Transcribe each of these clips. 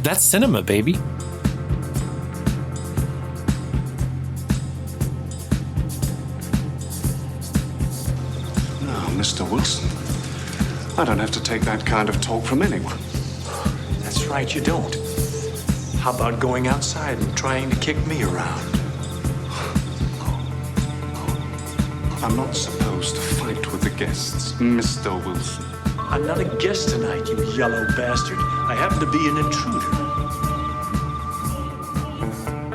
That's cinema, baby. No, Mr. Wilson. I don't have to take that kind of talk from anyone. That's right, you don't. How about going outside and trying to kick me around? I'm not supposed to fight with the guests, Mr. Wilson. I'm not a guest tonight, you yellow bastard. I happen to be an intruder.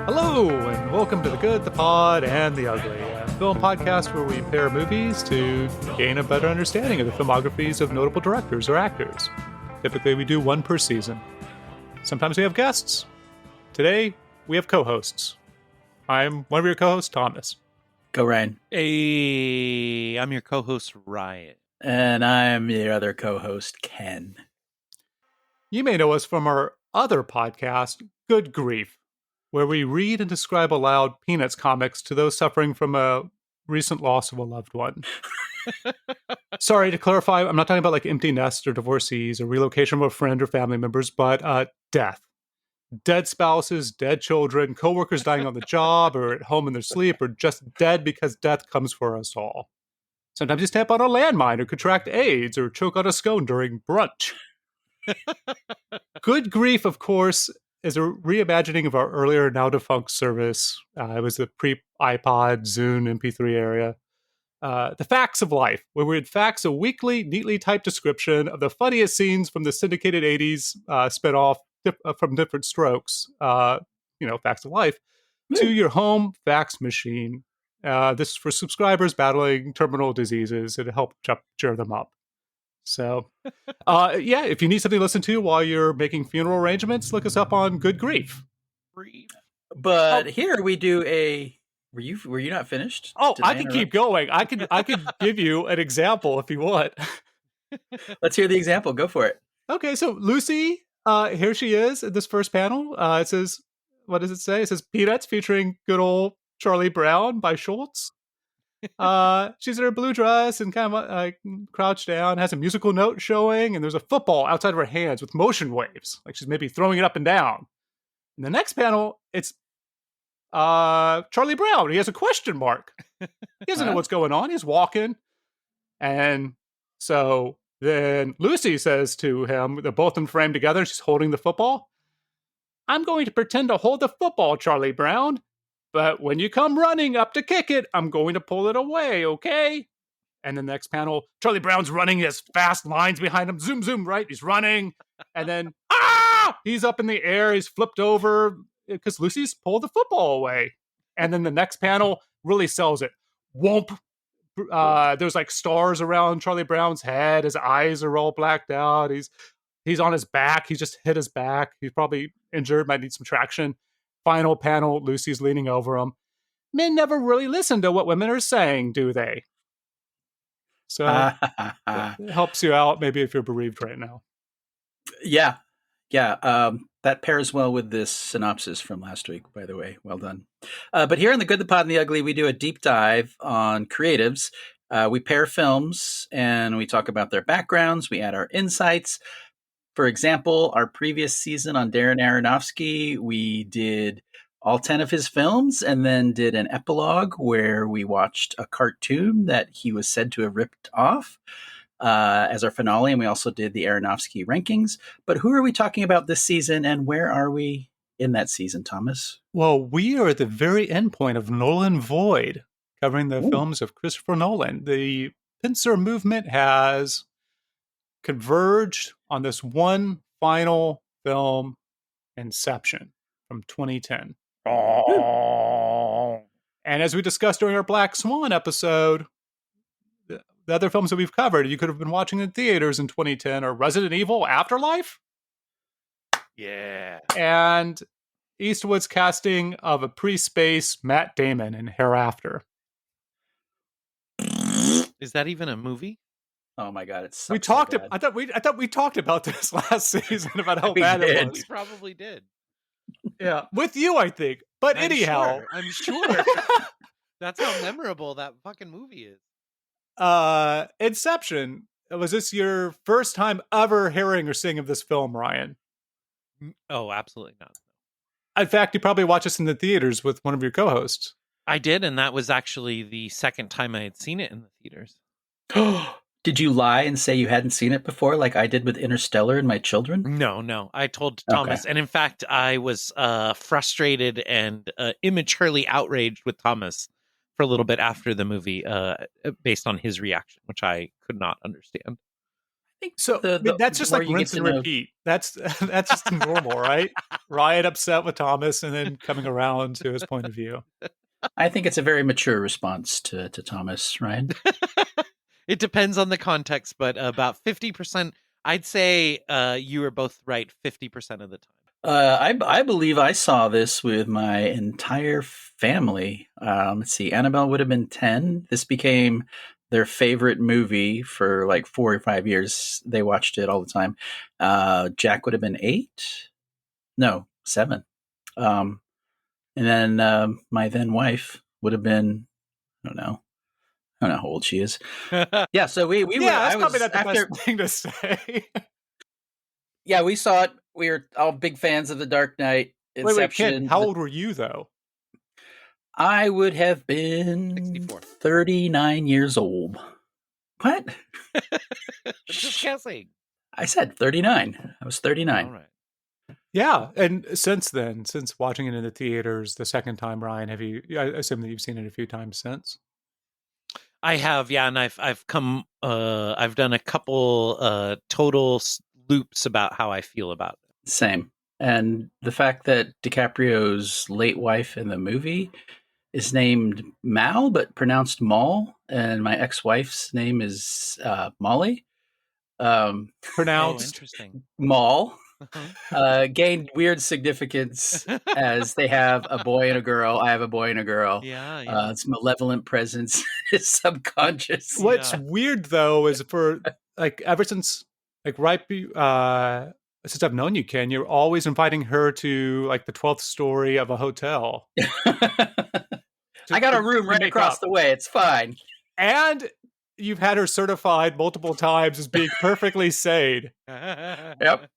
Hello, and welcome to The Good, the Pod, and the Ugly, a film podcast where we pair movies to gain a better understanding of the filmographies of notable directors or actors. Typically, we do one per season. Sometimes we have guests. Today, we have co-hosts. I'm one of your co-hosts, Thomas. Go, Ryan. Hey, I'm your co-host, Ryan. And I'm your other co-host, Ken. You may know us from our other podcast, Good Grief, where we read and describe aloud Peanuts comics to those suffering from a recent loss of a loved one. Sorry, to clarify, I'm not talking about like empty nests or divorcees or relocation of a friend or family members, but death. Dead spouses, dead children, coworkers dying on the job or at home in their sleep, or just dead because death comes for us all. Sometimes you step on a landmine or contract AIDS or choke on a scone during brunch. Good Grief, of course, is a reimagining of our earlier now-defunct service. It was the pre-iPod, Zune, MP3 area. The Facts of Life, where we had facts, a weekly, neatly typed description of the funniest scenes from the syndicated 80s spinoff from Different Strokes, Facts of Life, to your home fax machine. This is for subscribers battling terminal diseases and to help cheer them up. So, if you need something to listen to while you're making funeral arrangements, look us up on Good Grief. But here we do a... Were you not finished? Oh, I can keep going. I could give you an example if you want. Let's hear the example. Go for it. Okay, so Lucy, here she is in this first panel. It says, what does it say? It says Peanuts featuring good old Charlie Brown by Schultz. She's in her blue dress and kind of crouched down, has a musical note showing, and there's a football outside of her hands with motion waves, like she's maybe throwing it up and down. In the next panel, it's Charlie Brown. He has a question mark. He doesn't know what's going on. He's walking. And so then Lucy says to him, they're both in frame together. She's holding the football. I'm going to pretend to hold the football, Charlie Brown. But when you come running up to kick it, I'm going to pull it away, okay? And then the next panel, Charlie Brown's running. He has fast lines behind him. Zoom, zoom, right? He's running. And then, he's up in the air. He's flipped over because Lucy's pulled the football away. And then the next panel really sells it. Whoomp. There's like stars around Charlie Brown's head. His eyes are all blacked out. He's on his back. He just hit his back. He's probably injured, might need some traction. Final panel, Lucy's leaning over him. Men never really listen to what women are saying, do they? So it helps you out maybe if you're bereaved right now. Yeah. That pairs well with this synopsis from last week, by the way. Well done. But here on The Good, the Pod, and the Ugly, we do a deep dive on creatives. We pair films and we talk about their backgrounds. We add our insights. For example, our previous season on Darren Aronofsky, we did all 10 of his films and then did an epilogue where we watched a cartoon that he was said to have ripped off as our finale. And we also did the Aronofsky rankings. But who are we talking about this season and where are we in that season, Thomas? Well, we are at the very end point of Nolan Void, covering the films of Christopher Nolan. The pincer movement has converged on this one final film, Inception, from 2010. And as we discussed during our Black Swan episode, the other films that we've covered, you could have been watching in theaters in 2010 are Resident Evil Afterlife. Yeah. And Eastwood's casting of a pre-space Matt Damon in Hereafter. Is that even a movie? Oh my God! It's we talked. I thought we talked about this last season about how bad it was. We probably did. Yeah, with you, I think. But anyhow, I'm sure. That's how memorable that fucking movie is. Inception. Was this your first time ever hearing or seeing of this film, Ryan? Oh, absolutely not. In fact, you probably watched this in the theaters with one of your co-hosts. I did, and that was actually the second time I had seen it in the theaters. Did you lie and say you hadn't seen it before, like I did with Interstellar and my children? No. I told Okay. Thomas, and in fact, I was frustrated and immaturely outraged with Thomas for a little bit after the movie, based on his reaction, which I could not understand. So that's just like rinse and repeat. That's just normal, right? Riot upset with Thomas and then coming around to his point of view. I think it's a very mature response to Thomas, Ryan. It depends on the context, but about 50%. I'd say you were both right 50% of the time. I believe I saw this with my entire family. Let's see, Annabelle would have been 10. This became their favorite movie for like 4 or 5 years. They watched it all the time. Jack would have been 8. No, 7. And then my then wife would have been, I don't know how old she is. Yeah, so we were. That's probably not the best thing to say. Yeah, we saw it. We were all big fans of The Dark Knight. Inception. Wait, kid, how old were you though? I would have been 64. 39 years old. What? Just guessing. I said 39. I was 39. All right. Yeah, and since watching it in the theaters the second time, Ryan, I assume that you've seen it a few times since? I have, yeah, and I've come, I've done a couple total loops about how I feel about it. Same. And the fact that DiCaprio's late wife in the movie is named Mal, but pronounced Maul, and my ex-wife's name is Molly. Pronounced interesting. Maul. Gained weird significance as they have a boy and a girl. I have a boy and a girl. Yeah. It's malevolent presence is subconscious. What's weird though is for like ever since like since I've known you, Ken, you're always inviting her to like the 12th story of a hotel. I got a room right across the way. It's fine. And you've had her certified multiple times as being perfectly sane. Yep.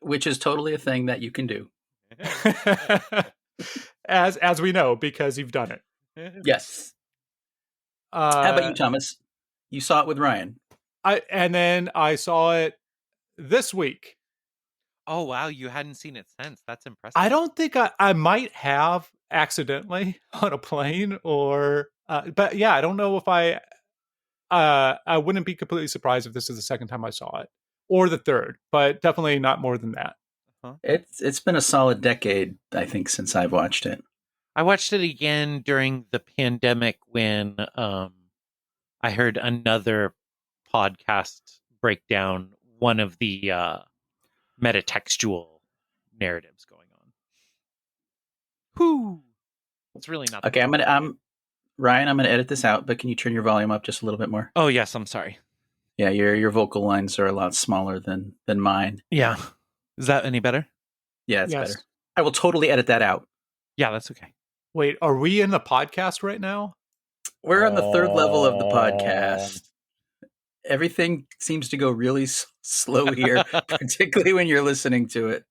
Which is totally a thing that you can do. as we know, because you've done it. Yes. How about you, Thomas? You saw it with Ryan. And then I saw it this week. Oh, wow. You hadn't seen it since. That's impressive. I don't think I might have accidentally on a plane but yeah, I don't know if I wouldn't be completely surprised if this is the second time I saw it or the third, but definitely not more than that. It's been a solid decade, I think, since I've watched it. I watched it again during the pandemic when I heard another podcast break down one of the metatextual narratives going on. Whew. It's really not. Okay, Ryan, I'm gonna edit this out, but can you turn your volume up just a little bit more? Oh yes, I'm sorry. Yeah, your vocal lines are a lot smaller than mine. Yeah. Is that any better? Yeah, it's better. I will totally edit that out. Yeah, that's okay. Wait, are we in the podcast right now? We're on the third level of the podcast. Everything seems to go really slow here, particularly when you're listening to it.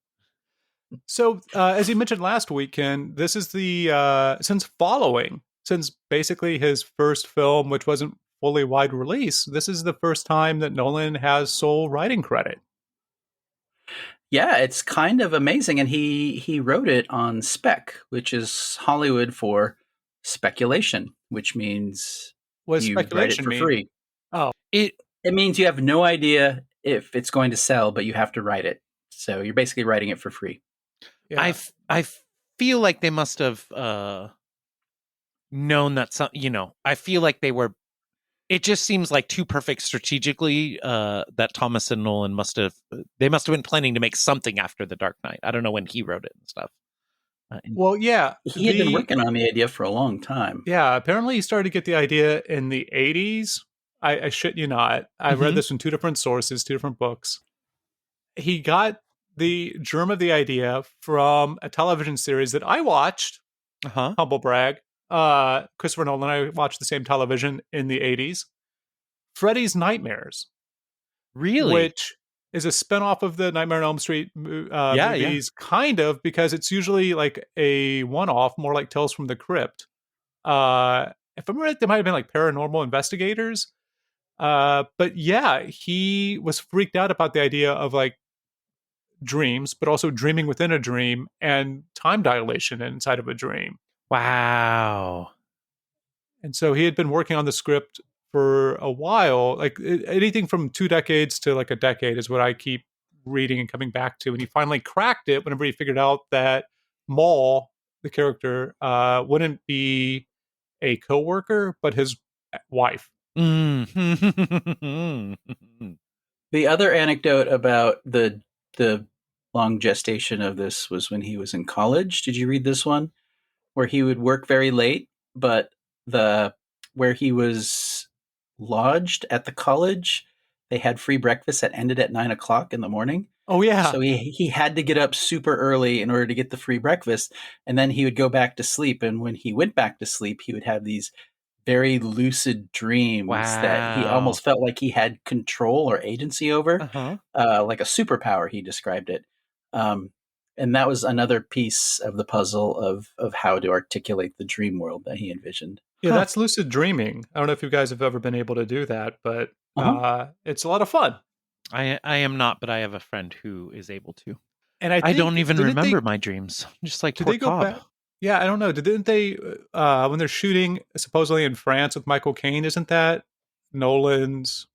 So, as you mentioned last week, Ken, this is the since basically his first film, which wasn't fully wide release, this is the first time that Nolan has sole writing credit. Yeah, it's kind of amazing. And he wrote it on spec, which is Hollywood for speculation, which means you write it for free. Oh, it means you have no idea if it's going to sell, but you have to write it. So you're basically writing it for free. Yeah. I feel like they must have known that I feel like they were. It just seems like too perfect strategically that Thomas and Nolan must have been planning to make something after The Dark Knight. I don't know when he wrote it and stuff. Well, yeah. He had been working on the idea for a long time. Yeah, apparently he started to get the idea in the 80s. I shit you not. I read this from two different sources, two different books. He got the germ of the idea from a television series that I watched. Humble brag. Christopher Nolan and I watched the same television in the 80s. Freddy's Nightmares. Really? Which is a spinoff of the Nightmare on Elm Street Yeah. movies, kind of, because it's usually like a one-off, more like Tales from the Crypt. If I'm right, they might have been like paranormal investigators. But yeah, he was freaked out about the idea of like dreams, but also dreaming within a dream and time dilation inside of a dream. Wow. And so he had been working on the script for a while, like anything from 2 decades to like a decade is what I keep reading and coming back to. And he finally cracked it whenever he figured out that Maul, the character, wouldn't be a coworker, but his wife. Mm. The other anecdote about the long gestation of this was when he was in college. Did you read this one? Where he would work very late, but where he was lodged at the college, they had free breakfast that ended at 9:00 in the morning. Oh yeah. So he had to get up super early in order to get the free breakfast, and then he would go back to sleep. And when he went back to sleep, he would have these very lucid dreams that he Wow. almost felt like he had control or agency over, Uh-huh. like a superpower. He described it, and that was another piece of the puzzle of how to articulate the dream world that he envisioned. Yeah, that's lucid dreaming. I don't know if you guys have ever been able to do that, but it's a lot of fun. I am not, but I have a friend who is able to. And I don't even remember my dreams. Just like did poor they go Cobb. back? Yeah, I don't know. Didn't they when they're shooting supposedly in France with Michael Caine? Isn't that Nolan's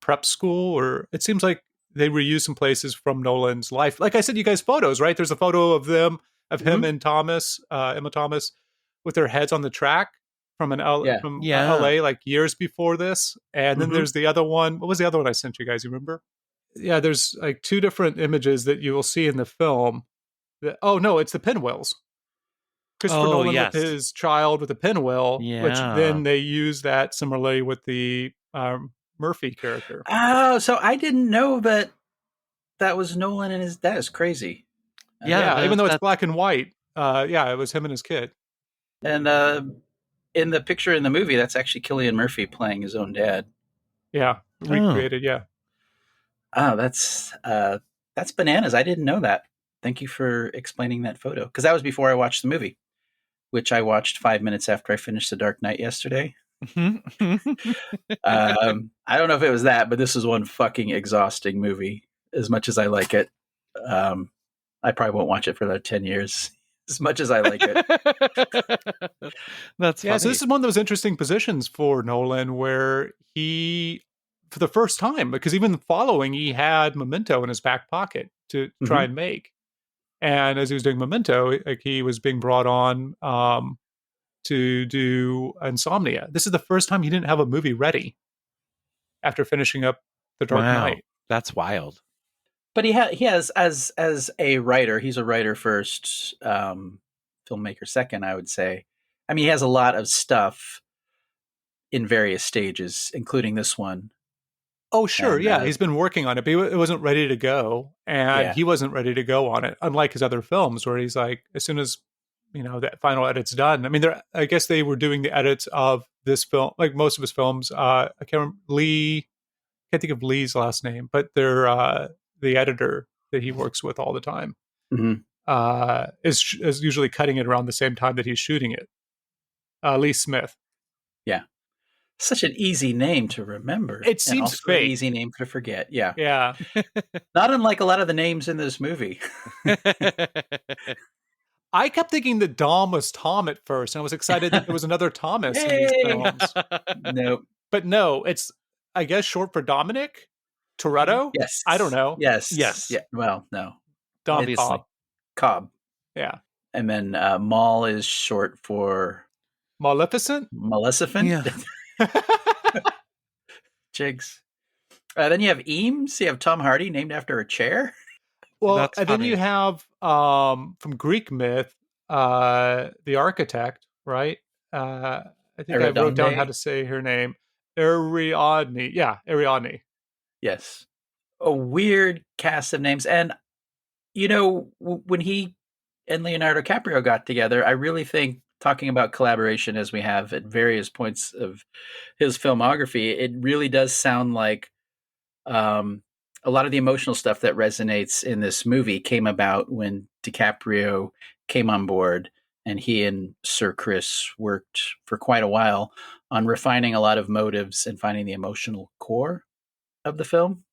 prep school? Or it seems like they reuse some places from Nolan's life. Like I said, you guys photos, right? There's a photo of them of him and Emma Thomas with their heads on the track from LA like years before this. And then there's the other one. What was the other one I sent you guys? You remember? Yeah, there's like 2 different images that you will see in the film. Oh no, it's the pinwheels. Christopher Nolan with his child with a pinwheel, which then they use that similarly with the Murphy character. Oh, so I didn't know that was Nolan and his. That is crazy. Even though it's black and white, it was him and his kid. And in the picture in the movie, that's actually Cillian Murphy playing his own dad. Yeah, recreated. Yeah. Oh, that's bananas. I didn't know that. Thank you for explaining that photo, because that was before I watched the movie, which I watched 5 minutes after I finished The Dark Knight yesterday. I don't know if it was that, but this is one fucking exhausting movie. As much as I like it, I probably won't watch it for another 10 years. As much as I like it. That's funny. So this is one of those interesting positions for Nolan where he, for the first time, because even following, he had Memento in his back pocket to try and make. And as he was doing Memento, like he was being brought on to do Insomnia. This is the first time he didn't have a movie ready after finishing up The Dark Knight. That's wild. But he has as a writer, he's a writer first, filmmaker second, I would say. I mean, he has a lot of stuff in various stages, including this one. Oh, sure. And, he's been working on it, but it wasn't ready to go. And he wasn't ready to go on it, unlike his other films where he's like, as soon as, that final edit's done. I mean, I guess they were doing the edits of this film, like most of his films. I can't think of Lee's last name, but they're the editor that he works with all the time is usually cutting it around the same time that he's shooting it. Lee Smith. Yeah. Such an easy name to remember. It seems fake. An easy name to forget. Yeah. Yeah. Not unlike a lot of the names in this movie. I kept thinking that Dom was Tom at first, and I was excited that there was another Thomas in these films. Nope. But no, it's, I guess, short for Dominic Toretto? Yes. I don't know. Yes. Yeah. Well, no. Dom Cobb. Yeah. And then Maul is short for Maleficent? Yeah. Jigs. Then you have Eames. You have Tom Hardy named after a chair. Well, and then you have from Greek myth, the architect, right? I think I wrote down how to say her name. Ariadne. Yeah, Ariadne. Yes. A weird cast of names. And, when he and Leonardo DiCaprio got together, I really think, talking about collaboration as we have at various points of his filmography, it really does sound like a a lot of the emotional stuff that resonates in this movie came about when DiCaprio came on board, and he and Sir Chris worked for quite a while on refining a lot of motives and finding the emotional core of the film.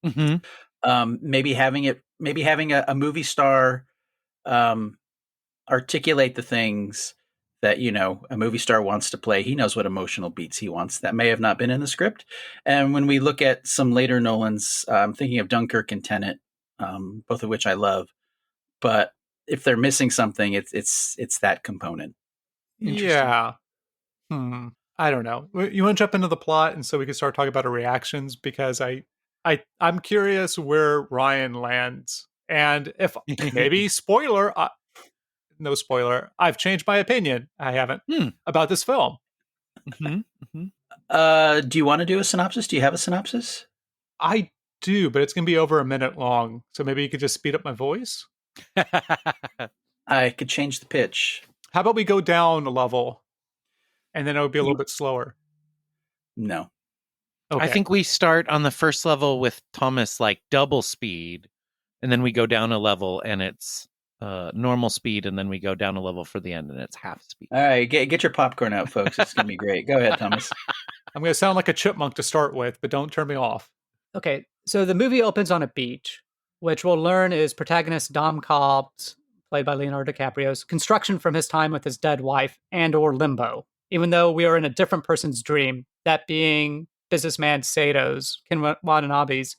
Mm-hmm. Maybe having a movie star articulate the things that a movie star wants to play. He knows what emotional beats he wants. That may have not been in the script. And when we look at some later Nolans, I'm thinking of Dunkirk and Tenet, both of which I love. But if they're missing something, it's that component. Yeah. I don't know. You want to jump into the plot, and so we can start talking about our reactions, because I'm curious where Ryan lands, and if maybe no spoiler, I've changed my opinion. I haven't about this film. Mm-hmm. Mm-hmm. Do you want to do a synopsis? Do you have a synopsis? I do, but it's going to be over a minute long, so maybe you could just speed up my voice. I could change the pitch. How about we go down a level, and then it would be a little bit slower? No. Okay. I think we start on the first level with Thomas like double speed, and then we go down a level and it's normal speed, and then we go down a level for the end and it's half speed. All right, get your popcorn out, folks. It's going to be great. Go ahead, Thomas. I'm going to sound like a chipmunk to start with, but don't turn me off. Okay, so the movie opens on a beach, which we'll learn is protagonist Dom Cobb's, played by Leonardo DiCaprio's, construction from his time with his dead wife and/or limbo, even though we are in a different person's dream, that being businessman Sato's, Ken Watanabe's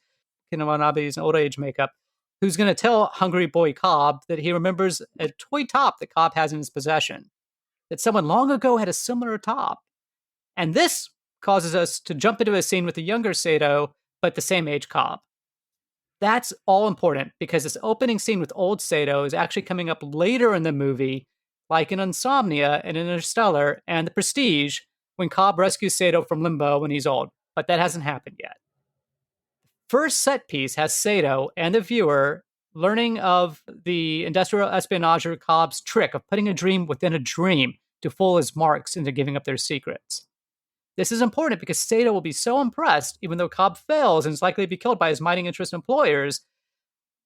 old age makeup, who's going to tell hungry boy Cobb that he remembers a toy top that Cobb has in his possession, that someone long ago had a similar top. And this causes us to jump into a scene with a younger Sato, but the same age Cobb. That's all important because this opening scene with old Sato is actually coming up later in the movie, like in Insomnia and Interstellar and The Prestige, when Cobb rescues Sato from limbo when he's old. But that hasn't happened yet. First set piece has Sato and the viewer learning of the industrial espionager Cobb's trick of putting a dream within a dream to fool his marks into giving up their secrets. This is important because Sato will be so impressed, even though Cobb fails and is likely to be killed by his mining interest employers.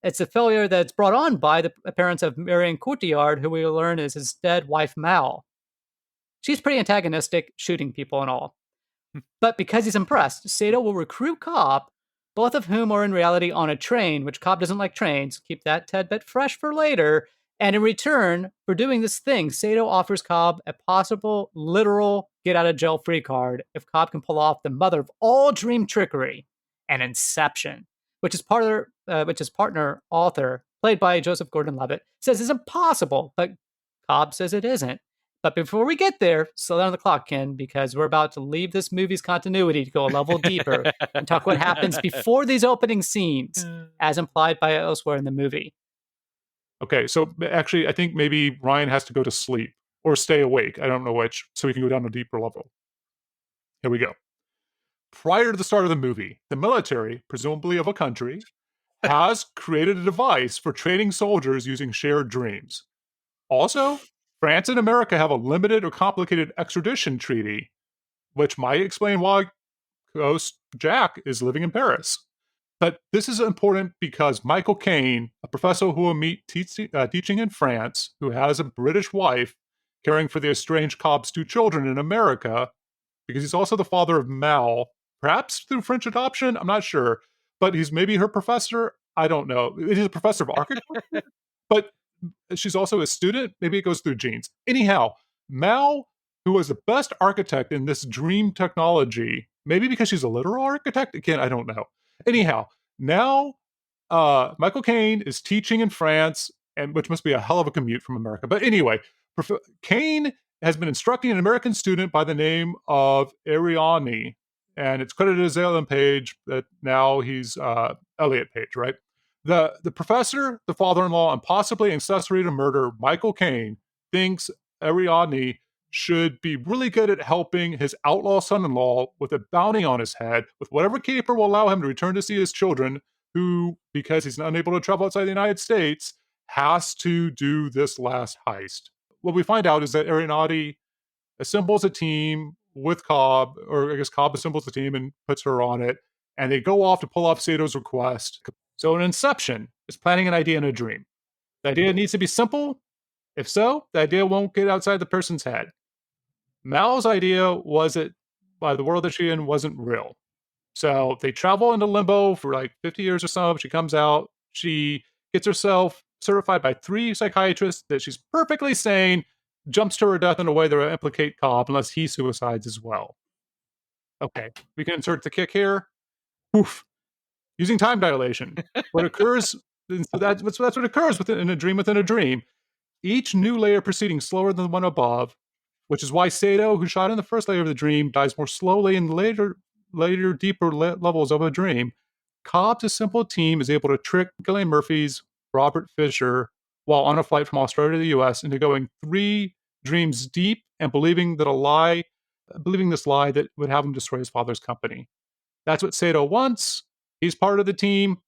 It's a failure that's brought on by the appearance of Marion Cotillard, who we will learn is his dead wife, Mal. She's pretty antagonistic, shooting people and all. But because he's impressed, Sato will recruit Cobb, both of whom are in reality on a train, which Cobb doesn't like trains. Keep that tad bit fresh for later. And in return for doing this thing, Sato offers Cobb a possible literal get-out-of-jail-free card if Cobb can pull off the mother of all dream trickery, an Inception, which his partner author, played by Joseph Gordon-Levitt, says is impossible, but Cobb says it isn't. But before we get there, slow down the clock, Ken, because we're about to leave this movie's continuity to go a level deeper and talk what happens before these opening scenes, as implied by elsewhere in the movie. Okay, so actually, I think maybe Ryan has to go to sleep or stay awake. I don't know which, so we can go down a deeper level. Here we go. Prior to the start of the movie, the military, presumably of a country, has created a device for training soldiers using shared dreams. Also, France and America have a limited or complicated extradition treaty, which might explain why Ghost Jack is living in Paris. But this is important because Michael Caine, a professor who will meet teaching in France, who has a British wife caring for the estranged Cobb's 2 children in America, because he's also the father of Mal, perhaps through French adoption, I'm not sure, but he's maybe her professor, I don't know. He's a professor of architecture, but she's also a student, maybe it goes through genes. Anyhow, Mal, who was the best architect in this dream technology, maybe because she's a literal architect, again, I don't know. Anyhow, now Michael Caine is teaching in France, and which must be a hell of a commute from America. But anyway, Caine has been instructing an American student by the name of Ariani, and it's credited as Ellen Page, but now he's Elliot Page, right? The professor, the father-in-law, and possibly accessory to murder, Michael Caine, thinks Ariani should be really good at helping his outlaw son-in-law with a bounty on his head, with whatever caper will allow him to return to see his children, who, because he's unable to travel outside the United States, has to do this last heist. What we find out is that Arianati assembles a team with Cobb, or I guess Cobb assembles a team and puts her on it, and they go off to pull off Sato's request. So an Inception is planning an idea in a dream. The idea needs to be simple. If so, the idea won't get outside the person's head. Mal's idea was that the world that she's in wasn't real. So they travel into limbo for like 50 years or so. She comes out. She gets herself certified by 3 psychiatrists that she's perfectly sane, jumps to her death in a way that will implicate Cobb unless he suicides as well. Okay, we can insert the kick here. Oof. Using time dilation. What occurs, that's what occurs in a dream within a dream. Each new layer proceeding slower than the one above, which is why Sato, who shot in the first layer of the dream, dies more slowly in later deeper levels of a dream. Cobb's simple team is able to trick Gillian Murphy's Robert Fisher while on a flight from Australia to the US into going 3 dreams deep and believing this lie that would have him destroy his father's company. That's what Sato wants. He's part of the team.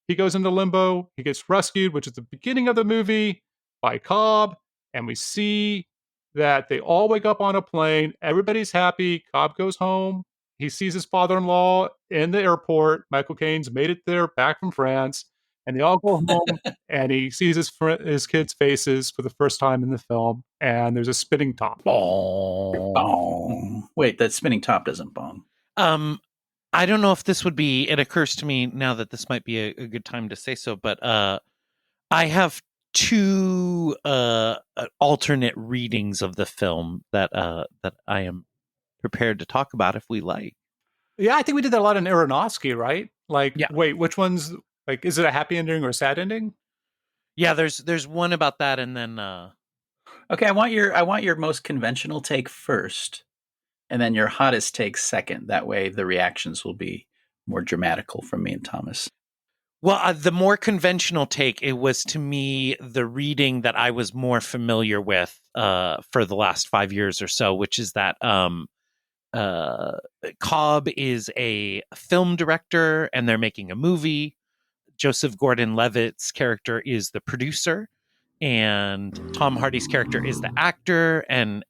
He goes into limbo. He gets rescued, which is the beginning of the movie, by Cobb. And we see that they all wake up on a plane. Everybody's happy. Cobb goes home. He sees his father-in-law in the airport. Michael Caine's made it there back from France. And they all go home, and he sees his kids' faces for the first time in the film. And there's a spinning top. Bong. Bong. Wait, that spinning top doesn't bong. I don't know if this would be, it occurs to me now that this might be a good time to say so, but I have 2 alternate readings of the film that I am prepared to talk about if we like. Yeah, I think we did that a lot in Aronofsky, right? Like, yeah. Wait, which one's, like, is it a happy ending or a sad ending? Yeah, there's one about that, and then okay, I want your most conventional take first, and then your hottest take second. That way the reactions will be more dramatical from me and Thomas. Well, the more conventional take, it was to me the reading that I was more familiar with for the last 5 years or so, which is that Cobb is a film director and they're making a movie. Joseph Gordon-Levitt's character is the producer, and Tom Hardy's character is the actor, and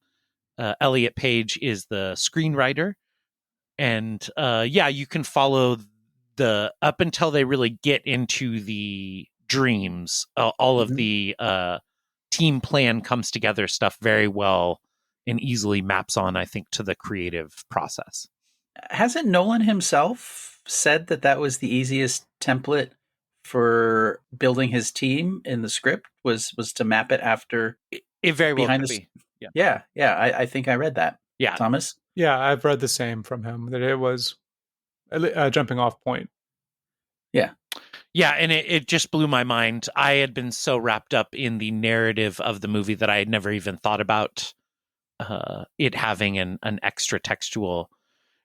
Elliot Page is the screenwriter. And you can follow the up until they really get into the dreams. All of the team plan comes together stuff very well and easily maps on, I think, to the creative process. Hasn't Nolan himself said that was the easiest template for building his team in the script was to map it after it very well behind could the be. Yeah. I think I read that. Yeah, Thomas. Yeah, I've read the same from him, that it was a jumping off point. Yeah, and it just blew my mind. I had been so wrapped up in the narrative of the movie that I had never even thought about it having an extra textual,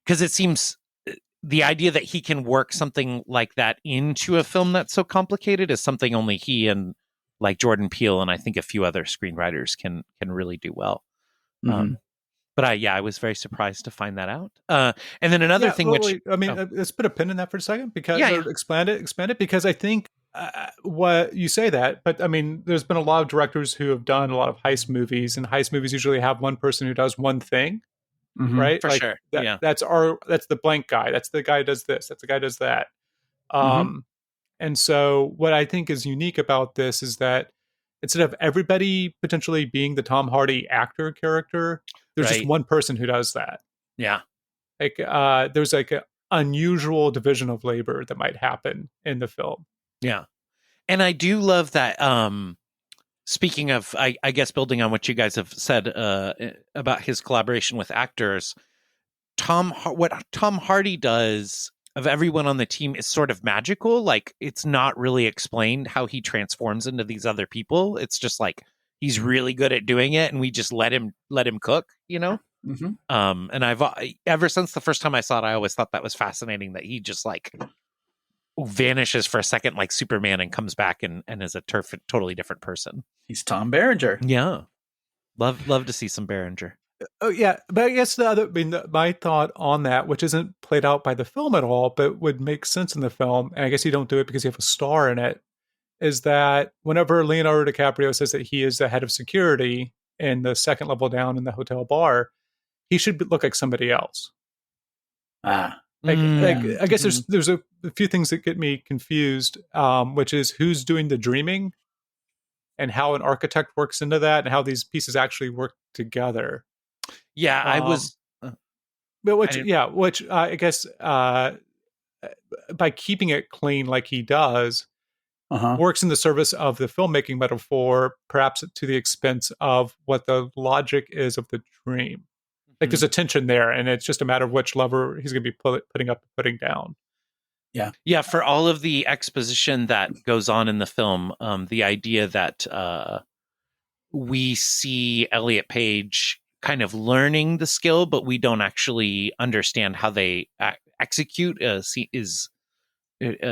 because it seems the idea that he can work something like that into a film that's so complicated is something only he and like Jordan Peele and I think a few other screenwriters can really do well. Mm-hmm. But I was very surprised to find that out. And then another thing, let's put a pin in that for a second, because expand it, because I think what you say that, but I mean, there's been a lot of directors who have done a lot of heist movies, and heist movies usually have one person who does one thing, right? For sure. That's the blank guy. That's the guy who does this. That's the guy who does that. And so what I think is unique about this is that instead of everybody potentially being the Tom Hardy actor character, there's just one person who does that. Yeah. Like there's like an unusual division of labor that might happen in the film. Yeah. And I do love that. Speaking of, I guess, building on what you guys have said about his collaboration with actors, what Tom Hardy does of everyone on the team is sort of magical. Like, it's not really explained how he transforms into these other people. It's just like he's really good at doing it, and we just let him cook, you know. And I've ever since the first time I saw it, I always thought that was fascinating, that he just like vanishes for a second like Superman and comes back and is a totally different person. He's Tom Berenger. Yeah, love to see some Berenger. Oh yeah, but I guess my thought on that, which isn't played out by the film at all, but would make sense in the film, and I guess you don't do it because you have a star in it, is that whenever Leonardo DiCaprio says that he is the head of security in the second level down in the hotel bar, he should look like somebody else. I guess there's a few things that get me confused, which is who's doing the dreaming and how an architect works into that and how these pieces actually work together. Yeah, I was. But which I guess by keeping it clean like he does, works in the service of the filmmaking metaphor, perhaps to the expense of what the logic is of the dream. Like there's a tension there, and it's just a matter of which lever he's going to be putting up and putting down. Yeah, for all of the exposition that goes on in the film, the idea that we see Elliot Page kind of learning the skill, but we don't actually understand how they execute is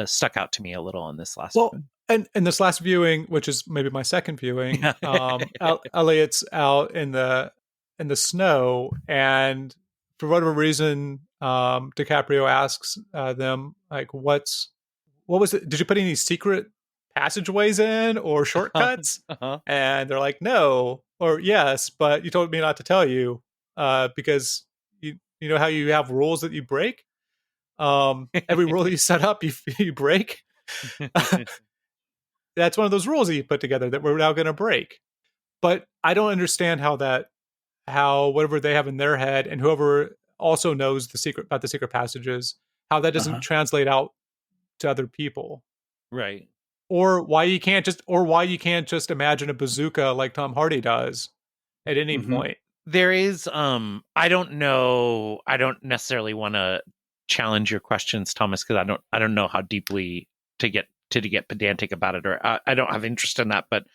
stuck out to me a little on this last one. And this last viewing, which is maybe my second viewing, Elliot's out in the snow, and for whatever reason, DiCaprio asks them like, "What was it? Did you put any secret passageways in or shortcuts?" And they're like, "No," or "Yes, but you told me not to tell you because you know how you have rules that you break. Every rule that you set up, you break." That's one of those rules that you put together that we're now going to break. But I don't understand how whatever they have in their head and whoever also knows about the secret passages, how that doesn't translate out to other people. Right. Or why you can't just imagine a bazooka like Tom Hardy does at any point. There is I don't know, I don't necessarily want to challenge your questions, Thomas, because I don't know how deeply to get pedantic about it, or I don't have interest in that, but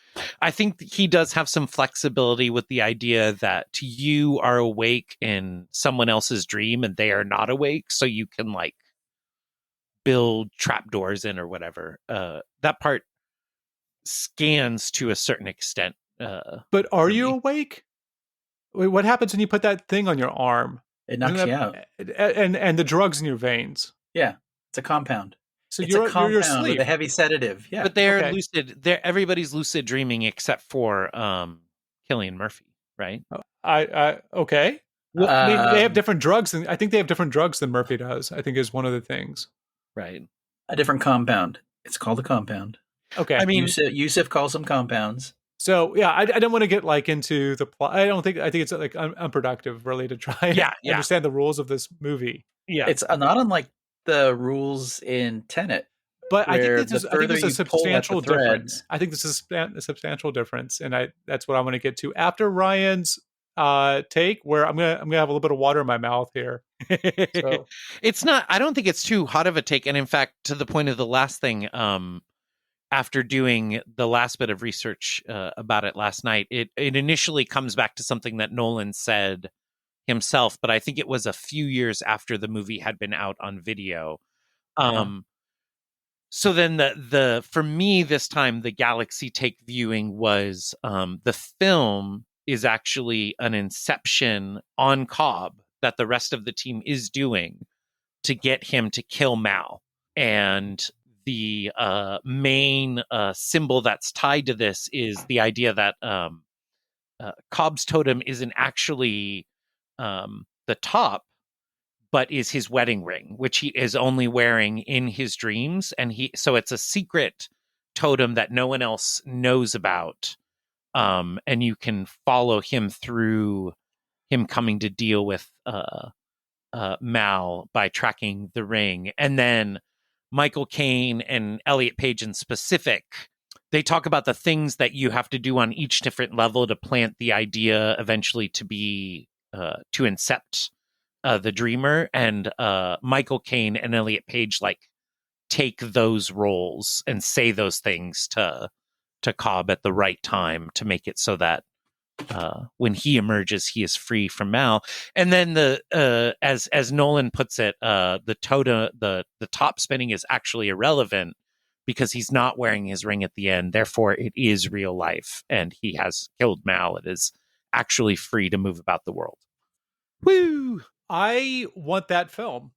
I think he does have some flexibility with the idea that you are awake in someone else's dream and they are not awake, so you can like build trapdoors in or whatever. That part scans to a certain extent. But are you awake? Wait, what happens when you put that thing on your arm? It knocks you out. And the drugs in your veins. Yeah, it's a compound. So it's you're a compound asleep with a heavy sedative. Yeah, but they're lucid. Everybody's lucid dreaming except for Cillian Murphy, right? Okay. Well, they have different drugs. I think they have different drugs than Murphy does. I think is one of the things. Right. A different compound. It's called a compound. Okay. I mean, Yusuf calls them compounds. So yeah, I don't want to get like into the plot. I think it's like unproductive really to try and understand the rules of this movie. Yeah, it's not unlike the rules in Tenet. But I think this is a substantial difference. I think this is a substantial difference, and that's what I want to get to after Ryan's take, where I'm gonna have a little bit of water in my mouth here. So. It's not. I don't think it's too hot of a take, and in fact, to the point of the last thing, after doing the last bit of research about it last night, it initially comes back to something that Nolan said himself, but I think it was a few years after the movie had been out on video. So then the for me this time, the Galaxy take viewing was the film is actually an Inception on Cobb that the rest of the team is doing to get him to kill Mal. And the main symbol that's tied to this is the idea that Cobb's totem isn't actually the top, but is his wedding ring, which he is only wearing in his dreams. And so it's a secret totem that no one else knows about. And you can follow him through him coming to deal with Mal by tracking the ring. And then Michael Caine and Elliot Page in specific, they talk about the things that you have to do on each different level to plant the idea eventually to be to incept the dreamer. And Michael Caine and Elliot Page like take those roles and say those things to Cobb at the right time to make it so that when he emerges, he is free from Mal. And then as Nolan puts it, the top spinning is actually irrelevant because he's not wearing his ring at the end. Therefore, it is real life, and he has killed Mal. It is actually free to move about the world. Woo! I want that film.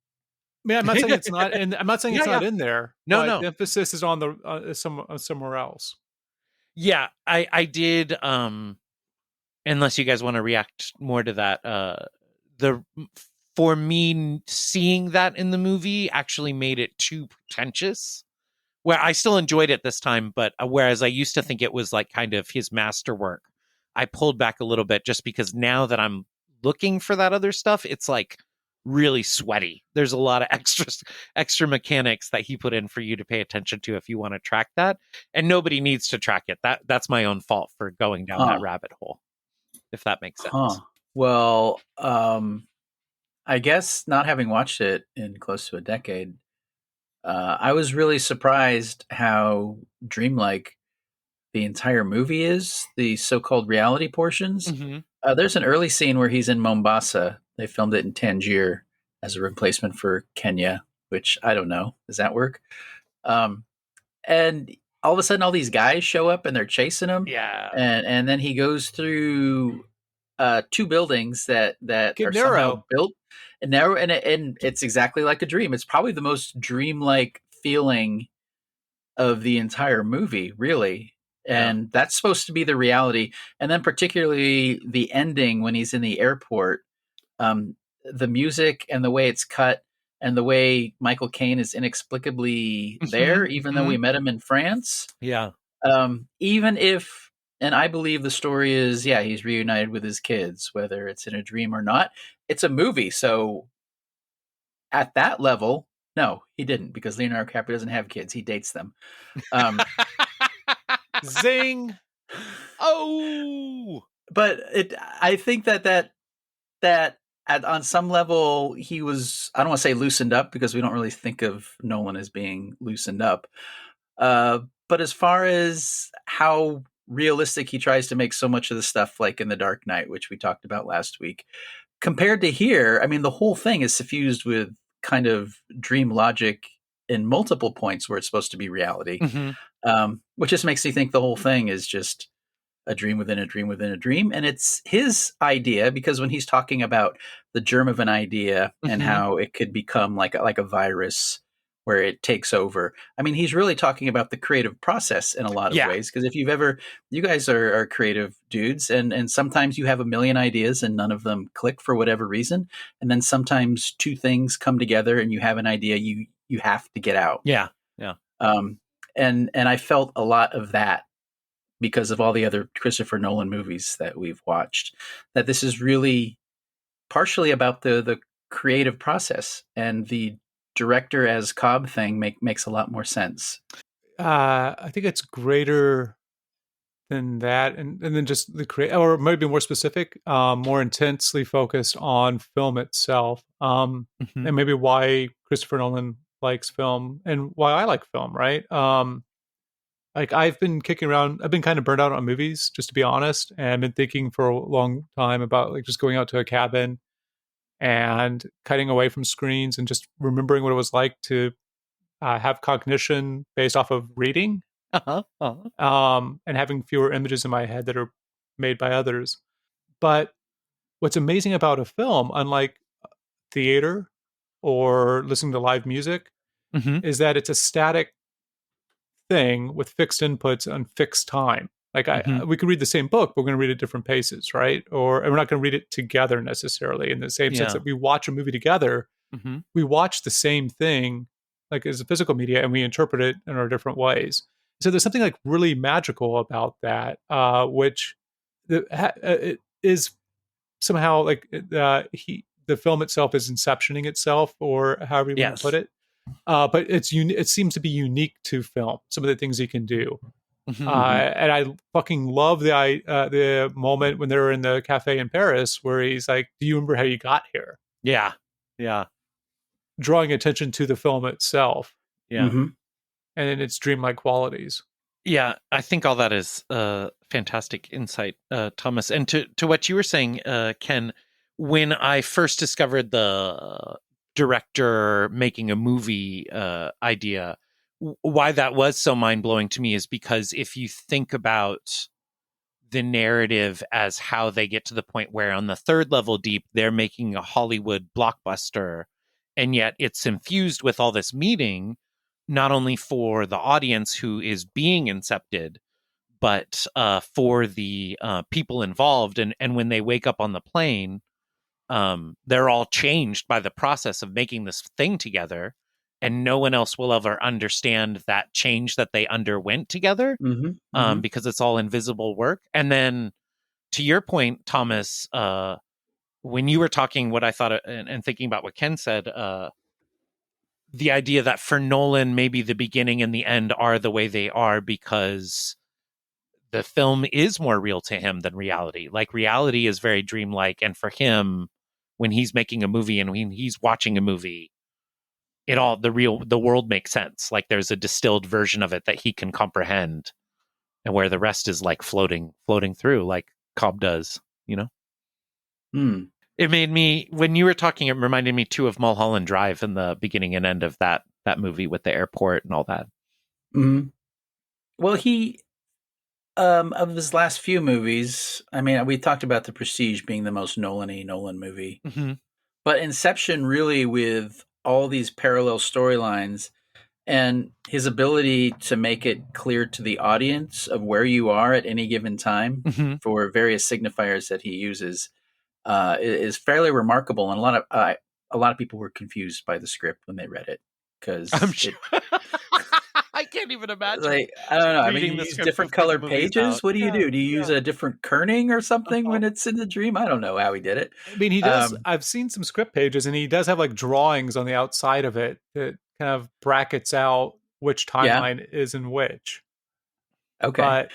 I mean, I'm not saying it's not, and I'm not saying it's not in there. No. The emphasis is on the somewhere else. Yeah, I did. Unless you guys want to react more to that, for me, seeing that in the movie actually made it too pretentious. Where I still enjoyed it this time, but whereas I used to think it was like kind of his masterwork, I pulled back a little bit just because now that I'm looking for that other stuff, it's like really sweaty. There's a lot of extra mechanics that he put in for you to pay attention to if you want to track that, and nobody needs to track it. That's my own fault for going down that rabbit hole, if that makes sense. Well, I guess not having watched it in close to a decade, I was really surprised how dreamlike the entire movie is, the so-called reality portions. Mm-hmm. There's an early scene where he's in Mombasa. They filmed it in Tangier as a replacement for Kenya, which I don't know. Does that work? And all of a sudden, all these guys show up and they're chasing him. Yeah. And then he goes through two buildings that are narrow. somehow built and narrow, and it's exactly like a dream. It's probably the most dreamlike feeling of the entire movie, really. And that's supposed to be the reality. And then particularly the ending when he's in the airport, the music and the way it's cut and the way Michael Caine is inexplicably there, even though we met him in France. Yeah. Even if, and I believe the story is, he's reunited with his kids, whether it's in a dream or not. It's a movie. So at that level, no, he didn't, because Leonardo DiCaprio doesn't have kids. He dates them. Zing. Oh, but I think that on some level he was, I don't want to say loosened up, because we don't really think of Nolan as being loosened up. But as far as how realistic he tries to make so much of the stuff, like in The Dark Knight, which we talked about last week, compared to here, I mean, the whole thing is suffused with kind of dream logic in multiple points where it's supposed to be reality, which just makes me think the whole thing is just a dream within a dream within a dream. And it's his idea, because when he's talking about the germ of an idea and how it could become like a virus where it takes over, I mean, he's really talking about the creative process in a lot of ways. Because if you guys are creative dudes, and sometimes you have a million ideas and none of them click for whatever reason. And then sometimes two things come together and you have an idea you have to get out. Yeah. And I felt a lot of that because of all the other Christopher Nolan movies that we've watched, that this is really partially about the creative process, and the director as Cobb thing makes a lot more sense. I think it's greater than that, and then just the or maybe more specific, more intensely focused on film itself, and maybe why Christopher Nolan likes film and why I like film, right? Like I've been kind of burned out on movies, just to be honest, and I've been thinking for a long time about like just going out to a cabin and cutting away from screens and just remembering what it was like to have cognition based off of reading, and having fewer images in my head that are made by others. But what's amazing about a film, unlike theater or listening to live music, is that it's a static thing with fixed inputs on fixed time. Like we could read the same book, but we're going to read at different paces, right? And we're not going to read it together necessarily, in the same sense that we watch a movie together. We watch the same thing, like as a physical media, and we interpret it in our different ways. So there's something like really magical about that, which it is somehow like the film itself is inceptioning itself, or however you want to put it. But it seems to be unique to film, some of the things he can do. And I fucking love the moment when they were in the cafe in Paris where he's like, "Do you remember how you got here?" Yeah. Drawing attention to the film itself. Yeah. And its dreamlike qualities. Yeah, I think all that is fantastic insight, Thomas. And to what you were saying, Ken, when I first discovered the director making a movie idea, why that was so mind-blowing to me is because if you think about the narrative as how they get to the point where on the third level deep, they're making a Hollywood blockbuster, and yet it's infused with all this meaning, not only for the audience who is being incepted, but for the people involved. And when they wake up on the plane, they're all changed by the process of making this thing together, and no one else will ever understand that change that they underwent together, because it's all invisible work. And then to your point, Thomas, when you were talking, what I thought and thinking about what Ken said, the idea that for Nolan, maybe the beginning and the end are the way they are because the film is more real to him than reality. Like reality is very dreamlike. And for him, when he's making a movie and when he's watching a movie, the world makes sense. Like there's a distilled version of it that he can comprehend, and where the rest is like floating through, like Cobb does, you know? It made me, when you were talking, it reminded me too of Mulholland Drive in the beginning and end of that movie with the airport and all that. Well, he, of his last few movies, I mean, we talked about The Prestige being the most Nolan-y Nolan movie, but Inception really, with all these parallel storylines and his ability to make it clear to the audience of where you are at any given time for various signifiers that he uses, is fairly remarkable. And a lot of people were confused by the script when they read it, because I'm sure. I can't even imagine. Like, I don't know. I mean, you use different color pages. What do you do? Do you use a different kerning or something when it's in the dream? I don't know how he did it. I mean, he does. I've seen some script pages, and he does have like drawings on the outside of it that kind of brackets out which timeline is in which. Okay. But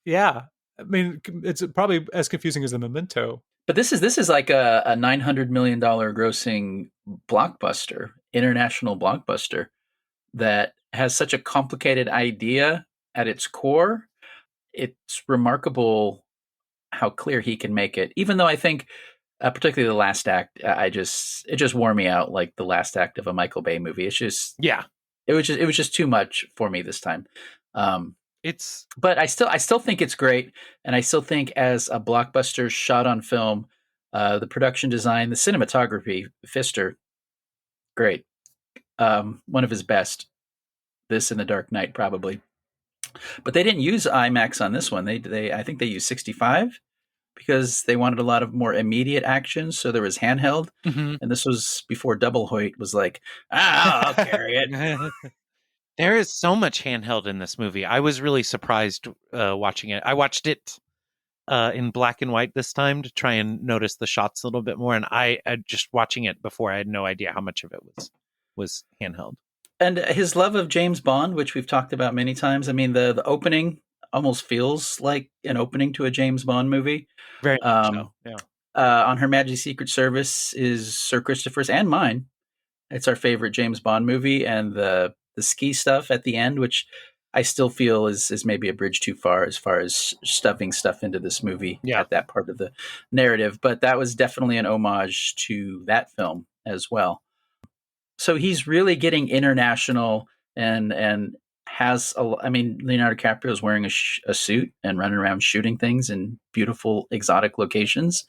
yeah, I mean, it's probably as confusing as the Memento. But this is like a $900 million grossing blockbuster, international blockbuster, that has such a complicated idea at its core. It's remarkable how clear he can make it. Even though I think, particularly the last act, it just wore me out, like the last act of a Michael Bay movie. It's just, it was just too much for me this time. But I still think it's great, and I still think as a blockbuster shot on film, the production design, the cinematography, Pfister, great. One of his best. This and The Dark Knight, probably. But they didn't use IMAX on this one. They I think they used 65 because they wanted a lot of more immediate action. So there was handheld, and this was before Double Hoyt was like, I'll carry it. There is so much handheld in this movie. I was really surprised watching it. I watched it in black and white this time to try and notice the shots a little bit more. And I just watching it before, I had no idea how much of it was handheld. And his love of James Bond, which we've talked about many times. I mean, the opening almost feels like an opening to a James Bond movie. Very much so, yeah. On Her Majesty's Secret Service is Sir Christopher's and mine. It's our favorite James Bond movie, and the ski stuff at the end, which I still feel is maybe a bridge too far as stuffing stuff into this movie at that part of the narrative. But that was definitely an homage to that film as well. So he's really getting international and has Leonardo DiCaprio is wearing a suit and running around shooting things in beautiful exotic locations.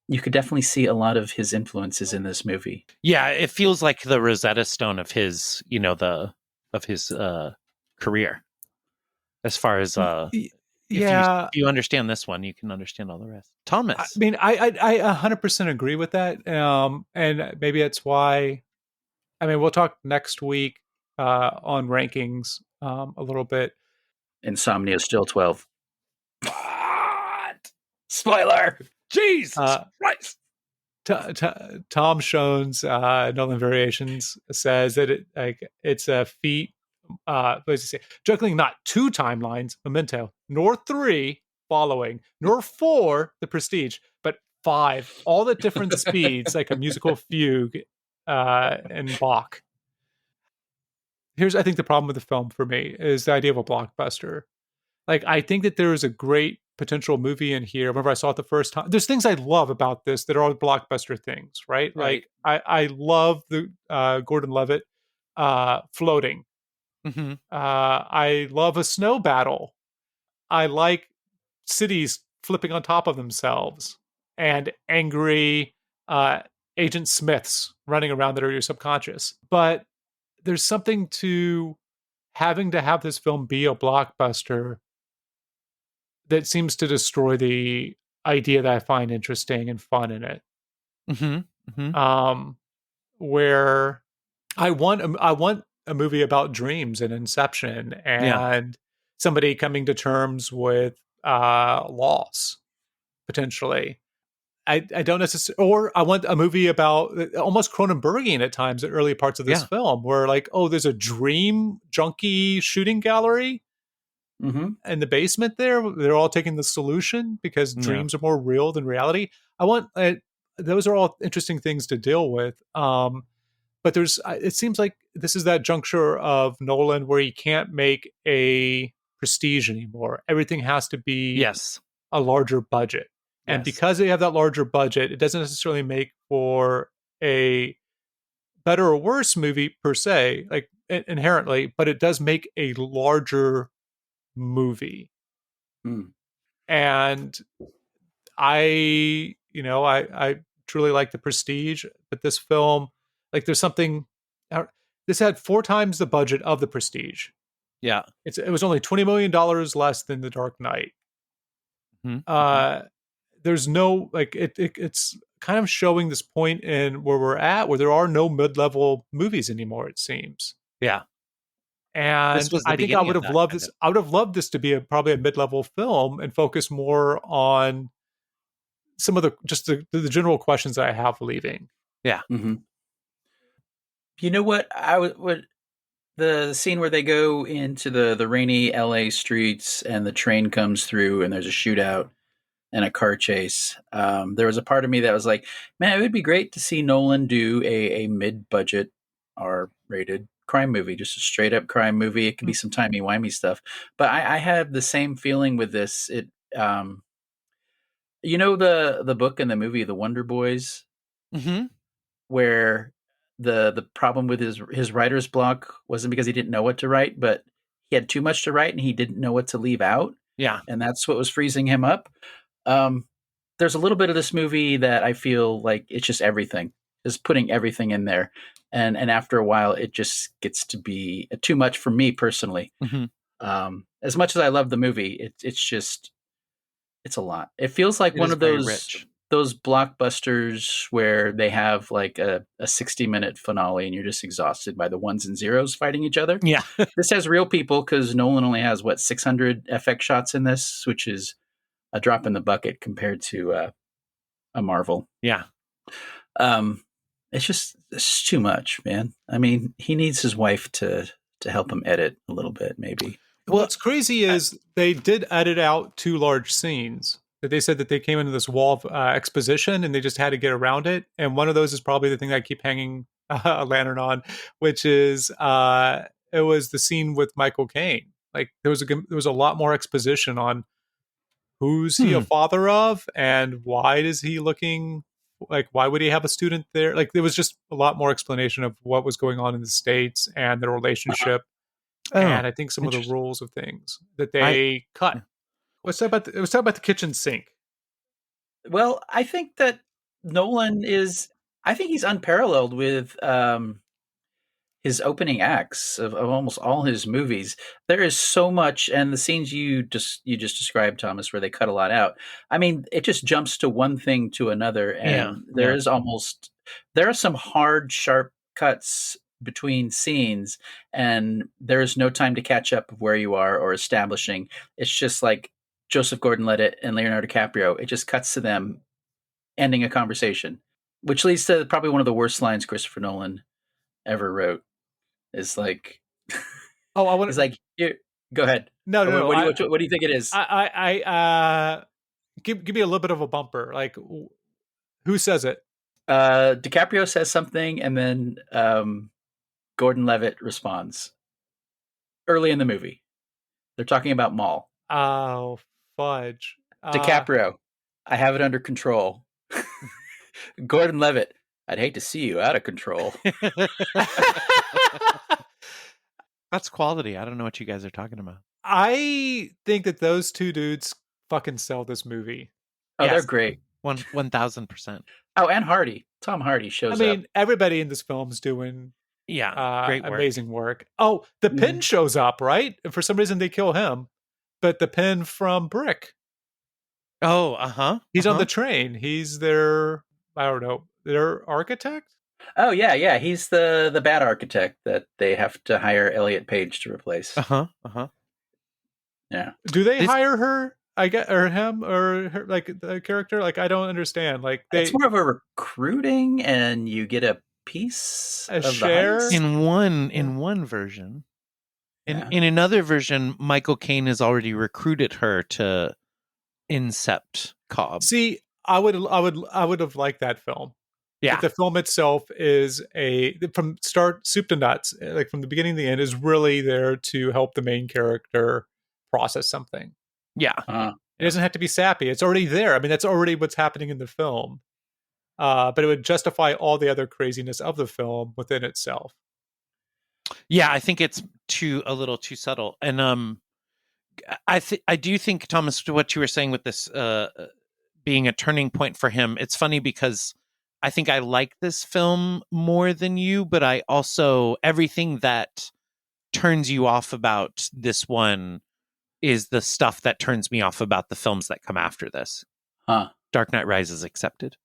You could definitely see a lot of his influences in this movie. Yeah, it feels like the Rosetta Stone of his, career. As far as if you understand this one, you can understand all the rest. Thomas, I mean, I 100% agree with that, and maybe that's why. I mean, we'll talk next week on rankings a little bit. Insomnia still 12. What? Spoiler! Jesus Christ! Tom Schoen's Nolan Variations says that it's a feat. What does he say? Juggling not 2 timelines, Memento, nor 3 following, nor 4, The Prestige, but 5, all at different speeds, like a musical fugue. And Bach. Here's, I think, the problem with the film for me is the idea of a blockbuster. Like, I think that there is a great potential movie in here. Whenever I saw it the first time, there's things I love about this that are all blockbuster things, right? Like, I love the Gordon Levitt floating. I love a snow battle. I like cities flipping on top of themselves and angry Agent Smiths running around that are your subconscious. But there's something to having to have this film be a blockbuster that seems to destroy the idea that I find interesting and fun in it. Where I want a movie about dreams and Inception and somebody coming to terms with loss potentially. I don't necessarily, or I want a movie about almost Cronenbergian at times in early parts of this film, where like, oh, there's a dream junkie shooting gallery in the basement there. They're all taking the solution because dreams are more real than reality. I want those are all interesting things to deal with. But it seems like this is that juncture of Nolan where he can't make a prestige anymore. Everything has to be a larger budget. And because they have that larger budget, it doesn't necessarily make for a better or worse movie per se, like inherently, but it does make a larger movie. And I truly like The Prestige, but this film, like there's something, this had 4 times the budget of The Prestige. Yeah. It was only $20 million less than The Dark Knight. There's no, like, it's kind of showing this point in where we're at, where there are no mid-level movies anymore, it seems. Yeah. And I think I would have loved this. I would have loved this to be probably a mid-level film and focus more on some of the general questions that I have leaving. Yeah. You know what? The scene where they go into the rainy LA streets and the train comes through and there's a shootout and a car chase. There was a part of me that was like, man, it would be great to see Nolan do a mid-budget R-rated crime movie, just a straight up crime movie. It could be some timey-wimey stuff. But I have the same feeling with this. It, you know, the book and the movie, The Wonder Boys, where the problem with his writer's block wasn't because he didn't know what to write, but he had too much to write and he didn't know what to leave out. Yeah. And that's what was freezing him up. There's a little bit of this movie that I feel like it's just everything, just putting everything in there. And after a while, it just gets to be too much for me personally. As much as I love the movie, it's a lot. It feels like one of those blockbusters where they have like a 60-minute finale and you're just exhausted by the ones and zeros fighting each other. Yeah. This has real people because Nolan only has 600 FX shots in this, which is a drop in the bucket compared to a Marvel. Yeah. It's too much, man. I mean, he needs his wife to help him edit a little bit, maybe. Well, what's crazy is they did edit out 2 large scenes that they said that they came into this wall of exposition and they just had to get around it. And one of those is probably the thing that I keep hanging a lantern on, which is it was the scene with Michael Caine. Like there was a lot more exposition on who's he a father of and why is he looking, like why would he have a student there? Like there was just a lot more explanation of what was going on in the States and their relationship. And I think some of the rules of things that they cut. Let's talk about the kitchen sink. Well, I think that Nolan I think he's unparalleled with his opening acts of almost all his movies. There is so much, and the scenes you just described, Thomas, where they cut a lot out. I mean, it just jumps to one thing to another, and there are some hard, sharp cuts between scenes, and there is no time to catch up of where you are or establishing. It's just like Joseph Gordon-Levitt and Leonardo DiCaprio. It just cuts to them ending a conversation, which leads to probably one of the worst lines Christopher Nolan ever wrote. Is like, oh, I want. It's like, go ahead. No. What do you think it is? Give me a little bit of a bumper. Like, who says it? DiCaprio says something, and then Gordon-Levitt responds early in the movie. They're talking about Maul. Oh, fudge. DiCaprio, I have it under control. Gordon-Levitt, I'd hate to see you out of control. That's quality. I don't know what you guys are talking about. I think that those 2 dudes fucking sell this movie. Oh, they're great. 1,000%. Oh, and Hardy. Tom Hardy shows up. I mean, everybody in this film's doing great work. Amazing work. Oh, the pin shows up, right? And for some reason they kill him. But the pin from Brick. Oh, He's on the train. He's their, I don't know, their architect. Oh yeah. He's the bad architect that they have to hire Elliot Page to replace. Yeah. Do they This- hire her? I get or him or her, like the character. Like I don't understand. Like they It's more of a recruiting, and you get a piece A of share? the heist. in one version. Yeah. In another version, Michael Caine has already recruited her to Incept Cobb. see. I would have liked that film. Yeah. But the film itself is from start soup to nuts, like from the beginning to the end, is really there to help the main character process something. Yeah. It doesn't have to be sappy. It's already there. I mean, that's already what's happening in the film. But it would justify all the other craziness of the film within itself. Yeah, I think it's a little too subtle. And I do think, Thomas, what you were saying with this being a turning point for him, it's funny because I think I like this film more than you, but I also, everything that turns you off about this one is the stuff that turns me off about the films that come after this. Dark Knight Rises accepted.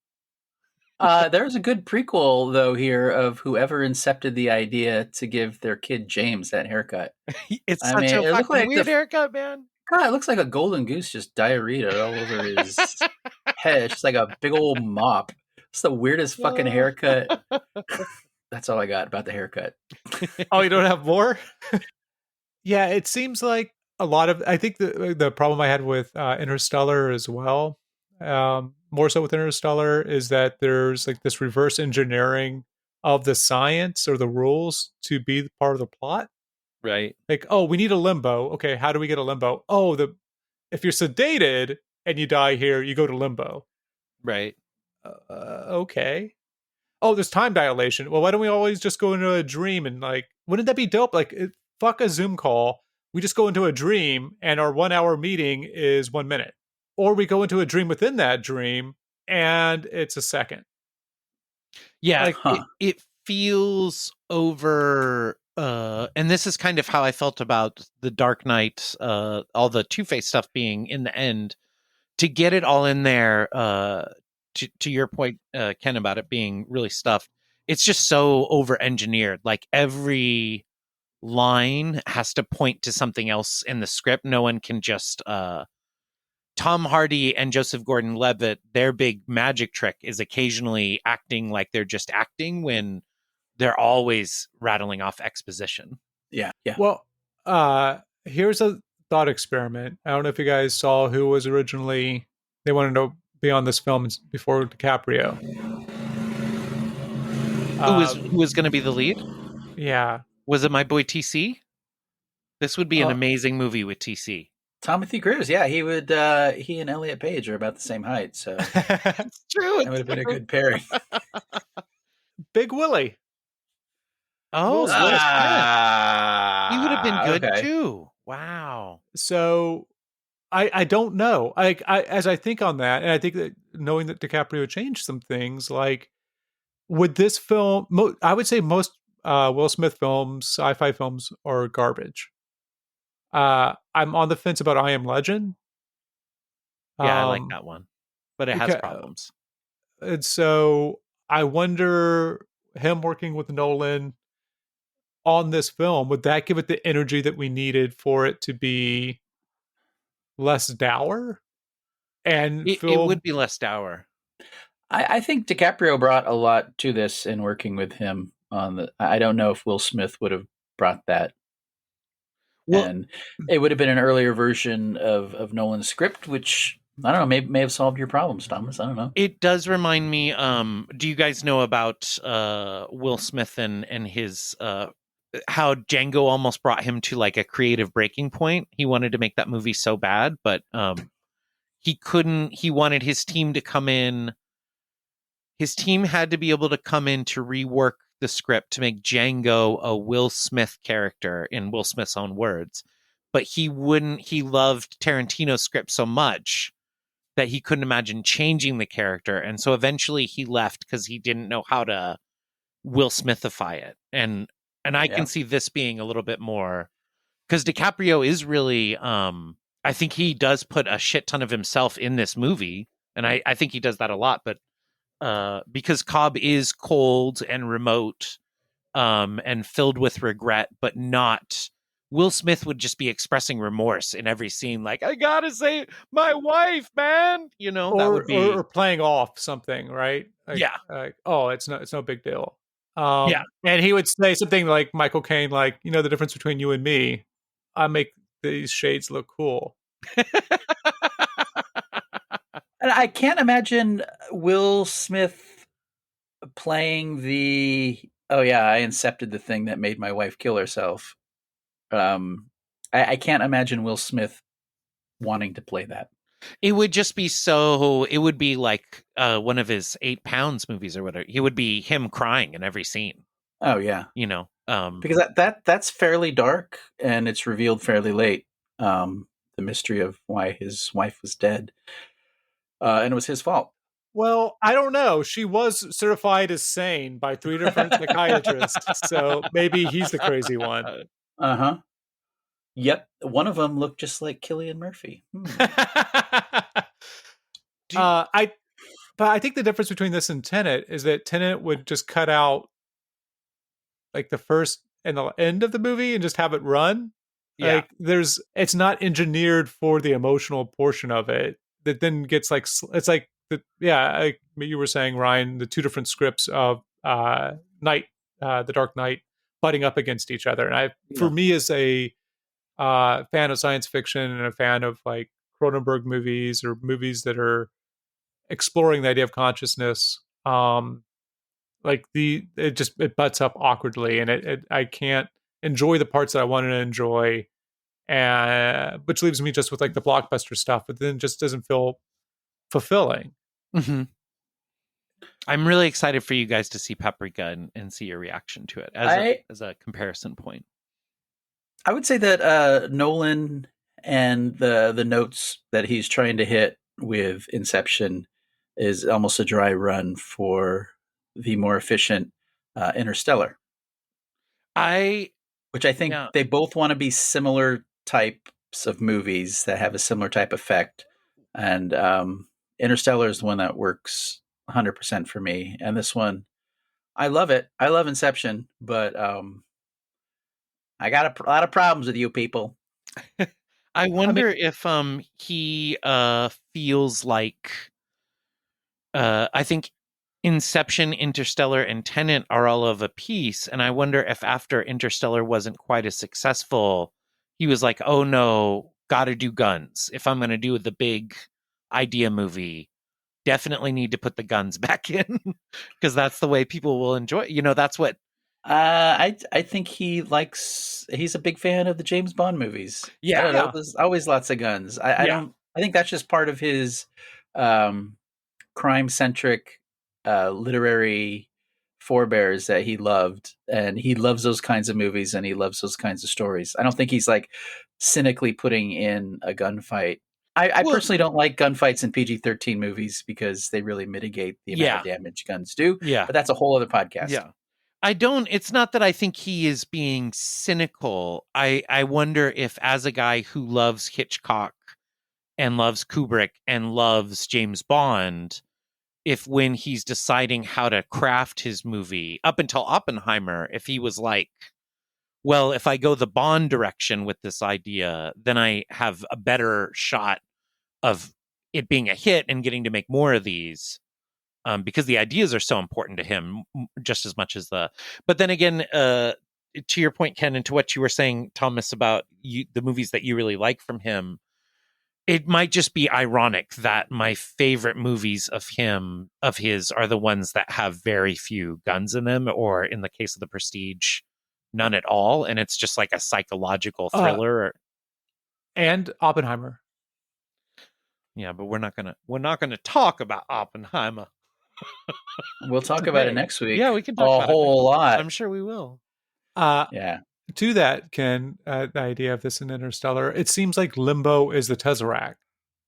There's a good prequel though here of whoever incepted the idea to give their kid James that haircut. It's I such mean, a it looked fucking like weird the- haircut, man. God, it looks like a golden goose just diarrhea all over his head. It's just like a big old mop. It's the weirdest fucking haircut. That's all I got about the haircut. Oh, you don't have more? Yeah, it seems like a lot of. I think the problem I had with Interstellar as well, more so with Interstellar, is that there's like this reverse engineering of the science or the rules to be part of the plot. Right. Like, oh, we need a limbo. Okay, how do we get a limbo? Oh, if you're sedated and you die here, you go to limbo. Right. Okay. Oh, there's time dilation. Well, why don't we always just go into a dream and like, wouldn't that be dope? Like, fuck a Zoom call. We just go into a dream and our 1 hour meeting is 1 minute. Or we go into a dream within that dream and it's a second. Yeah. Like, It feels over. And this is kind of how I felt about the Dark Knight, all the Two-Face stuff being in the end. To get it all in there, to your point, Ken, about it being really stuffed, it's just so over-engineered. Like every line has to point to something else in the script. No one can just... Tom Hardy and Joseph Gordon-Levitt, their big magic trick is occasionally acting like they're just acting when they're always rattling off exposition. Yeah. well, here's a thought experiment. I don't know if you guys saw who was originally, they wanted to be on this film before DiCaprio. Who was going to be the lead? Yeah. Was it my boy TC? This would be an amazing movie with TC. Timothy Cruise, yeah, he would. He and Elliot Page are about the same height, so It's true. that would have been a good pairing. Big Willie. Oh, Will Smith. he would have been good okay. too. Wow. So I don't know. I as I think on that, and I think that knowing that DiCaprio changed some things, like would this film? I would say most Will Smith films, sci-fi films, are garbage. I'm on the fence about I Am Legend. Yeah, I like that one, but it has problems. And so I wonder, him working with Nolan on this film, would that give it the energy that we needed for it to be less dour? And It would be less dour. I think DiCaprio brought a lot to this in working with him on the. I don't know if Will Smith would have brought that. Well, And it would have been an earlier version of Nolan's script, which I don't know, may have solved your problems, Thomas. I don't know. it does remind me. Do you guys know about Will Smith and his how Django almost brought him to like a creative breaking point? He wanted to make that movie so bad, but he couldn't. He wanted his team to come in. His team had to be able to come in to rework the script to make Django a Will Smith character in Will Smith's own words. But he loved Tarantino's script so much that he couldn't imagine changing the character. And so eventually he left because he didn't know how to Will Smithify it. And I can see this being a little bit more, because DiCaprio is really, I think he does put a shit ton of himself in this movie. And I think he does that a lot, but because Cobb is cold and remote, and filled with regret, but not. Will Smith would just be expressing remorse in every scene, like, I gotta say my wife, man. You know, that would be or playing off something, right? Like, Yeah. oh, it's no big deal. Yeah. And he would say something like Michael Caine, like, the difference between you and me, I make these shades look cool. And I can't imagine Will Smith playing the "oh yeah, I incepted the thing that made my wife kill herself." I can't imagine Will Smith wanting to play that. It would just be so. It would be like one of his 8 Pounds movies or whatever. It would be him crying in every scene. Oh yeah, Because that's fairly dark, and it's revealed fairly late. The mystery of why his wife was dead, and it was his fault. Well, I don't know. She was certified as sane by 3 different psychiatrists, so maybe he's the crazy one. Uh-huh. Yep, one of them looked just like Cillian Murphy. But I think the difference between this and Tenet is that Tenet would just cut out like the first and the end of the movie and just have it run. Yeah. Like it's not engineered for the emotional portion of it that then gets like, it's like like you were saying, Ryan, the 2 different scripts of The Dark Knight butting up against each other. And for me, as a fan of science fiction and a fan of like Cronenberg movies or movies that are exploring the idea of consciousness, like it butts up awkwardly, and I can't enjoy the parts that I wanted to enjoy, and which leaves me just with like the blockbuster stuff, but then just doesn't feel fulfilling. Mm-hmm. I'm really excited for you guys to see Paprika and see your reaction to it as a comparison point. I would say that Nolan and the notes that he's trying to hit with Inception is almost a dry run for the more efficient Interstellar. Which I think they both want to be similar types of movies that have a similar type effect. And Interstellar is the one that works 100% for me. And this one, I love it. I love Inception, but I got a lot of problems with you people. I wonder if he feels like I think Inception, Interstellar, and Tenet are all of a piece, and I wonder if after Interstellar wasn't quite as successful, he was like, "Oh no, gotta do guns. If I'm going to do the big idea movie, definitely need to put the guns back in because that's the way people will enjoy it." That's what. I think he's a big fan of the James Bond movies. Yeah, I don't know, there's always lots of guns. I think that's just part of his crime-centric literary forebears that he loved, and he loves those kinds of movies and he loves those kinds of stories. I don't think he's like cynically putting in a gunfight. I personally don't like gunfights in PG-13 movies because they really mitigate the amount of damage guns do. Yeah. But that's a whole other podcast. Yeah. It's not that I think he is being cynical. I wonder if, as a guy who loves Hitchcock and loves Kubrick and loves James Bond, if when he's deciding how to craft his movie up until Oppenheimer, if he was like, well, if I go the Bond direction with this idea, then I have a better shot of it being a hit and getting to make more of these. Because the ideas are so important to him just as much as but then again, to your point, Ken, and to what you were saying, Thomas, about the movies that you really like from him, it might just be ironic that my favorite movies of his are the ones that have very few guns in them, or in the case of The Prestige, none at all. And it's just like a psychological thriller. And Oppenheimer. Yeah, but we're not gonna talk about Oppenheimer. We'll talk about it next week. Yeah, we can talk about a whole lot. I'm sure we will. Yeah. To that, Ken, the idea of this in Interstellar, it seems like Limbo is the Tesseract,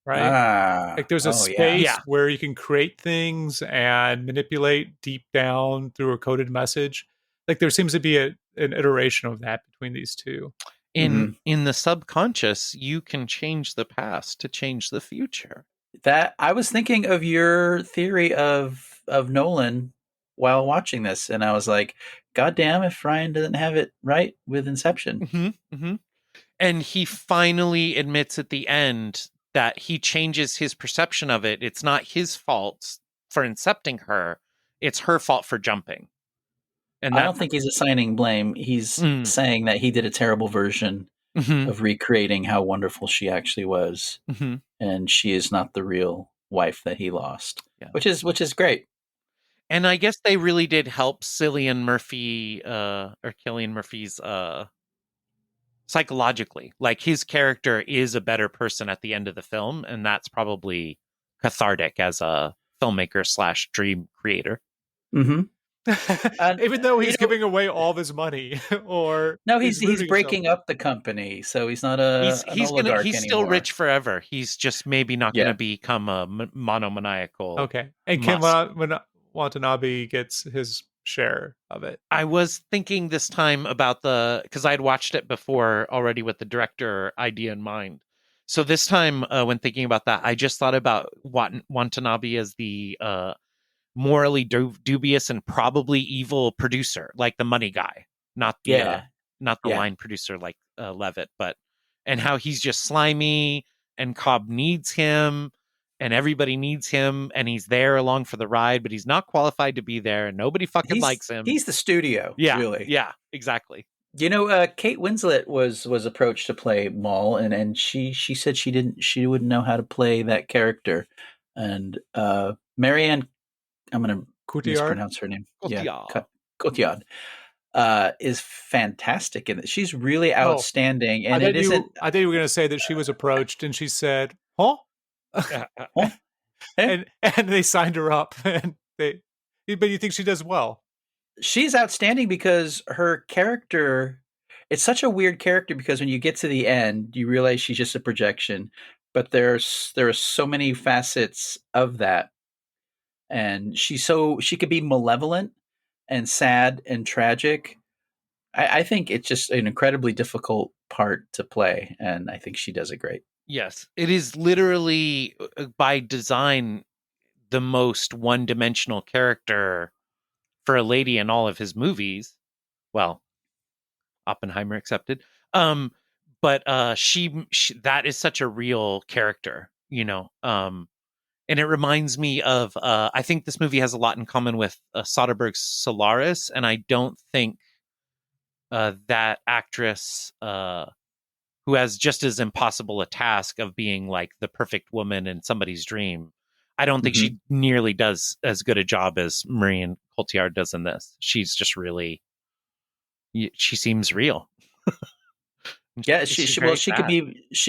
right? Like there's a space where you can create things and manipulate deep down through a coded message. Like there seems to be an iteration of that between these two. In the subconscious, you can change the past to change the future. That I was thinking of your theory of of Nolan while watching this, and I was like, God damn if Ryan doesn't have it right with Inception. Mm-hmm. And he finally admits at the end that he changes his perception of it. It's not his fault for incepting her. It's her fault for jumping. And I don't think he's assigning blame. He's saying that he did a terrible version of recreating how wonderful she actually was, and she is not the real wife that he lost, which is great. And I guess they really did help Cillian Murphy or Cillian Murphy's psychologically. Like, his character is a better person at the end of the film, and that's probably cathartic as a filmmaker / dream creator. Even though he's giving away all of his money, or no, he's breaking up the company, so he's not an oligarch he's still anymore. rich forever. He's just maybe not going to become a monomaniacal. Okay, and Kim Watanabe gets his share of it. I was thinking this time about because I had watched it before already with the director idea in mind. So this time, when thinking about that, I just thought about Watanabe as the morally dubious and probably evil producer, like the money guy, not the line producer like Levitt, and how he's just slimy, and Cobb needs him, and everybody needs him, and he's there along for the ride, but he's not qualified to be there, and nobody fucking likes him. He's the studio, really. Yeah, exactly. You know, Kate Winslet was approached to play Maul, and she said she wouldn't know how to play that character, and Marianne, I'm going to mispronounce her name. Cotillard is fantastic in it. She's really outstanding. And I thought you were going to say that she was approached and she said, "Huh?" and they signed her up. But you think she does well? She's outstanding because her character, it's such a weird character, because when you get to the end, you realize she's just a projection. But there are so many facets of that. And she could be malevolent and sad and tragic. I think it's just an incredibly difficult part to play, and I think she does it great. Yes, it is literally by design the most one-dimensional character for a lady in all of his movies. Well, Oppenheimer accepted. But she that is such a real character, you know. And it reminds me of, I think this movie has a lot in common with Soderbergh's Solaris, and I don't think that actress, who has just as impossible a task of being like the perfect woman in somebody's dream, I don't think she nearly does as good a job as Marianne Cotillard does in this. She's just really, she seems real. Yeah, she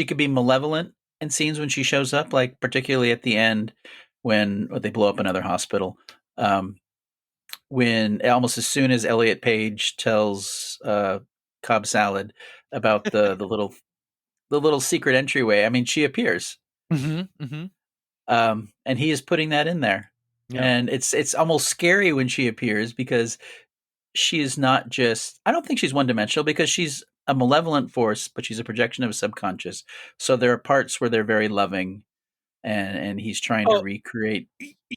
could be malevolent in scenes when she shows up, like particularly at the end when they blow up another hospital. When almost as soon as Elliot Page tells Cobb Salad about the little secret entryway, I mean, she appears, and he is putting that in there, and it's almost scary when she appears, because she is not just. I don't think she's one dimensional, because she's a malevolent force, but she's a projection of a subconscious. So there are parts where they're very loving, and he's trying to recreate.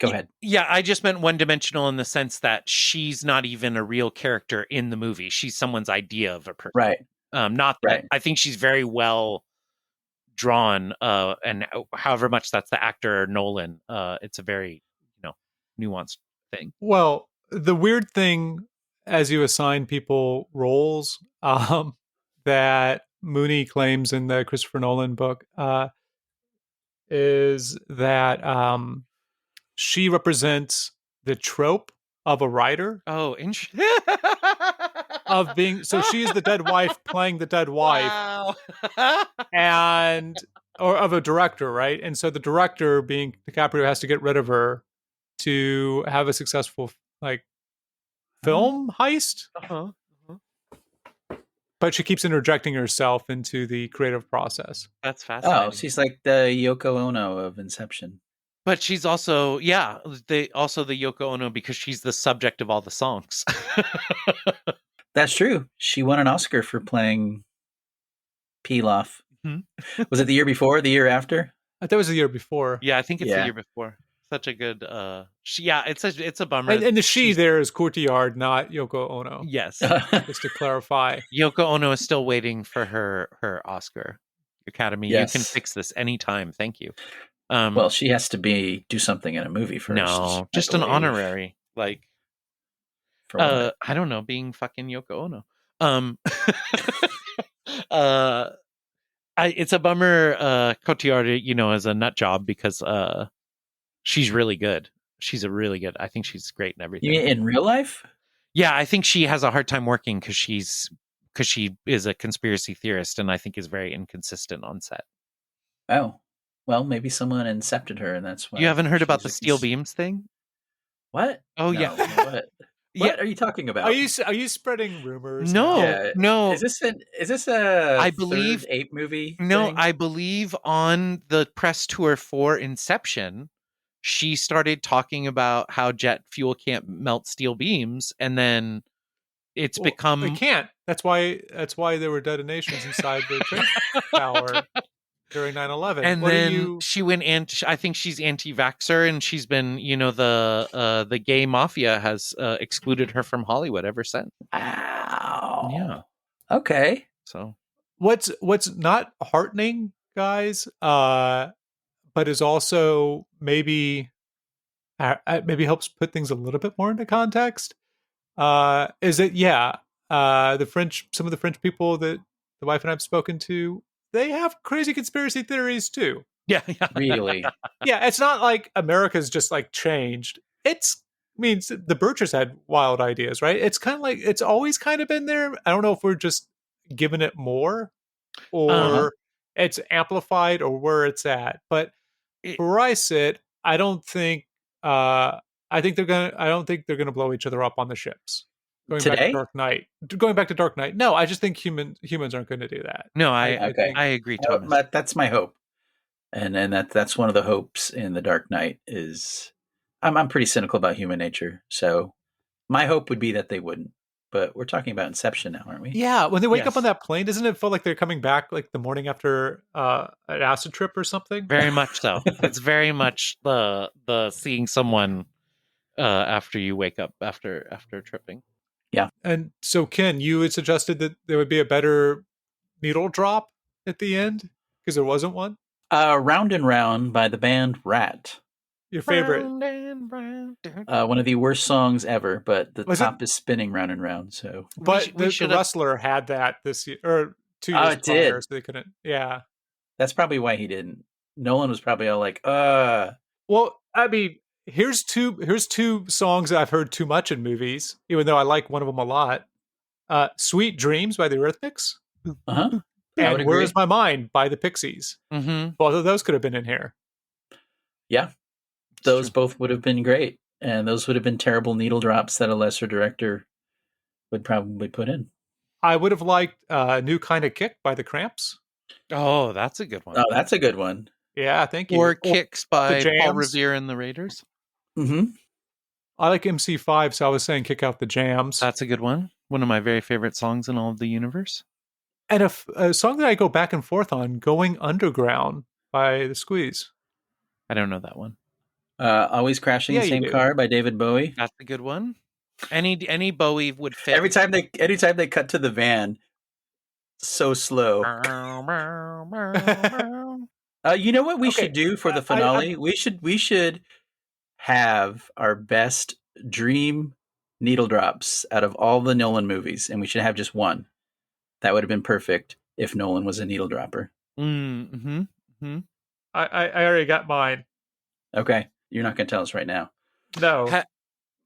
Go ahead. Yeah, I just meant one-dimensional in the sense that she's not even a real character in the movie. She's someone's idea of a person. Right. Not that. Right. I think she's very well drawn, and however much that's the actor Nolan, it's a very, nuanced thing. Well, the weird thing as you assign people roles, that Mooney claims in the Christopher Nolan book, is that she represents the trope of a writer. Oh, interesting. Of being, so she's the dead wife playing the dead wife. Wow. Or of a director, right? And so the director, being DiCaprio, has to get rid of her to have a successful film heist. But she keeps interjecting herself into the creative process. That's fascinating. Oh, she's like the Yoko Ono of Inception. But she's also, the Yoko Ono, because she's the subject of all the songs. That's true. She won an Oscar for playing Pilaf. Was it the year before? The year after? That was the year before. Yeah, I think it's the year before. such a good. It's a bummer. And the she She's- there is Courtyard, not Yoko Ono. Yes, Just to clarify. Yoko Ono is still waiting for her Oscar. Academy, you can Yes. fix this anytime. Thank you. Well, she has to do something in a movie first. No, I just an believe. honorary, like For what? I don't know, being fucking Yoko Ono. It's a bummer. Cotillard, is a nut job because she's really good. She's a really good. I think she's great and everything. You mean in real life? Yeah, I think she has a hard time working because she is a conspiracy theorist, and I think is very inconsistent on set. Oh, well, maybe someone incepted her, and that's why. You haven't heard about the she's a steel beams thing? What? Oh, No, yeah. What? What are you talking about? Are you spreading rumors? No, Yeah. no. Is this a I believe- third ape movie? No, thing? I believe on the press tour for Inception, she started talking about how jet fuel can't melt steel beams, and then it's Well, become They can't. That's why there were detonations inside the train tower during 9/11. And What then are you? she went I think she's anti-vaxxer, and she's been, the gay mafia has excluded her from Hollywood ever since. Ow. Yeah. Okay. So What's not heartening, guys, but is also maybe helps put things a little bit more into context, is that some of the French people that the wife and I've spoken to, they have crazy conspiracy theories too. yeah. Really? Yeah, it's not like America's just like changed. Means the Birchers had wild ideas, right? It's kind of like it's always kind of been there. I don't know if we're just giving it more or Uh-huh. it's amplified or where it's at. But It- where I sit, I don't think I don't think they're gonna blow each other up on the ships. Going back Today? to Dark Knight. Going back to Dark Knight. No, I just think humans aren't going to do that. No, I Okay. agree, Well, Thomas. that's my hope, and that's one of the hopes in the Dark Knight is I'm pretty cynical about human nature, so my hope would be that they wouldn't. But we're talking about Inception now, aren't we? Yeah, when they wake up Yes. on that plane, doesn't it feel like they're coming back like the morning after an acid trip or something? Very much so. It's very much the seeing someone after you wake up after tripping. And so, Ken, you had suggested that there would be a better needle drop at the end because there wasn't one. Round and Round by the band Rat. Your favorite? Round and round. One of the worst songs ever, but the Was it- top is spinning round and round. So But we the should have- Wrestler had that this year or 2 Oh, years it prior, did. so they couldn't. Yeah. that's probably why he didn't. Nolan was probably all like, Well, I mean, here's two songs that I've heard too much in movies, even though I like one of them a lot. "Sweet Dreams" by the Eurythmics uh-huh. I would and agree. "Where's My Mind" by the Pixies. Mm-hmm. Both of those could have been in here. Yeah, those both would have been great, and those would have been terrible needle drops that a lesser director would probably put in. I would have liked "New Kind of Kick" by the Cramps. Oh, that's a good one. Oh, that's a good one. Yeah, thank you. Or Kicks by The Paul Jams. Revere and the Raiders. Mm-hmm. I like MC5, so I was saying "Kick Out the Jams." That's a good one. One of my very favorite songs in all of the universe. And a song that I go back and forth on, "Going Underground" by the Squeeze. I don't know that one. Always Crashing Yeah, the you Same do. Car by David Bowie. That's a good one. Any Bowie would fit. Anytime they cut to the van, so slow. You know what we Okay, should do for the finale? we should have our best dream needle drops out of all the Nolan movies, and we should have just one. That would have been perfect if Nolan was a needle dropper. Mm-hmm. I already got mine. Okay, you're not going to tell us right now. No.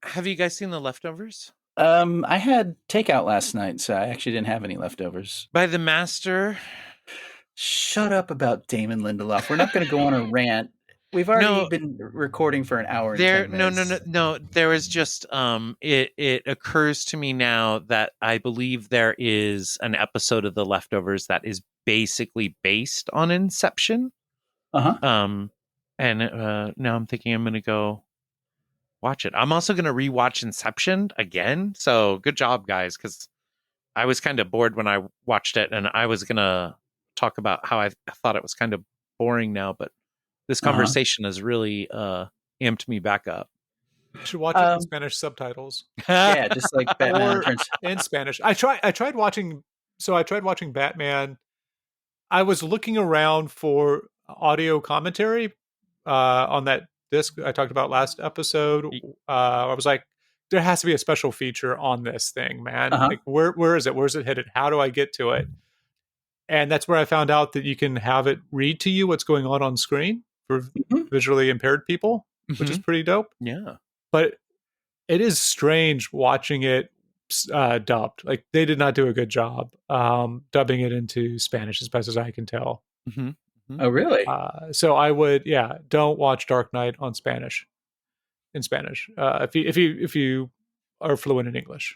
Have you guys seen The Leftovers? I had takeout last night, so I actually didn't have any leftovers. By the Master. Shut up about Damon Lindelof. We're not going to go on a rant. We've already been recording for an hour. And 10 minutes. No. There is just it occurs to me now that I believe there is an episode of The Leftovers that is basically based on Inception. Uh-huh. And now I'm thinking I'm going to go watch it. I'm also going to rewatch Inception again. So good job, guys, because I was kind of bored when I watched it, and I was going to talk about how I thought it was kind of boring now, but this conversation has really amped me back up. You should watch it in Spanish subtitles. Yeah, just like Batman Or Returns. in Spanish. I tried watching Batman. I was looking around for audio commentary on that disc I talked about last episode. I was like, there has to be a special feature on this thing, man. Uh-huh. Like, where is it? Where's it hidden? How do I get to it? And that's where I found out that you can have it read to you what's going on screen for visually impaired people, which is pretty dope. Yeah. But it is strange watching it dubbed. Like, they did not do a good job dubbing it into Spanish, as best as I can tell. Oh, really? So I would, don't watch Dark Knight on Spanish. In Spanish, if you are fluent in English.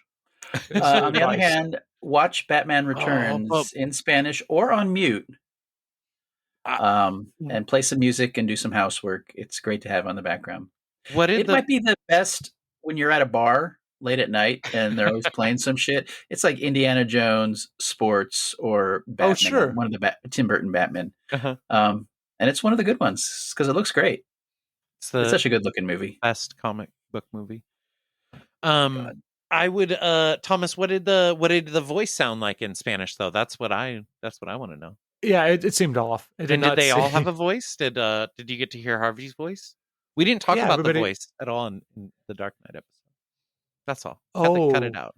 On the other hand, watch Batman Returns in Spanish or on mute. And play some music and do some housework. It's great to have on the background. It might be the best when you're at a bar late at night and they're always playing some shit. It's like Indiana Jones, sports, or Batman. Oh, sure. One of the Tim Burton Batman. And it's one of the good ones because it looks great. It's such a good looking movie. Best comic book movie. I would Thomas, what did the voice sound like in Spanish though? That's what I want to know. Yeah, it seemed off. Did they all have a voice? Did you get to hear Harvey's voice? We didn't talk about the voice at all in the Dark Knight episode. That's all. Cut it out.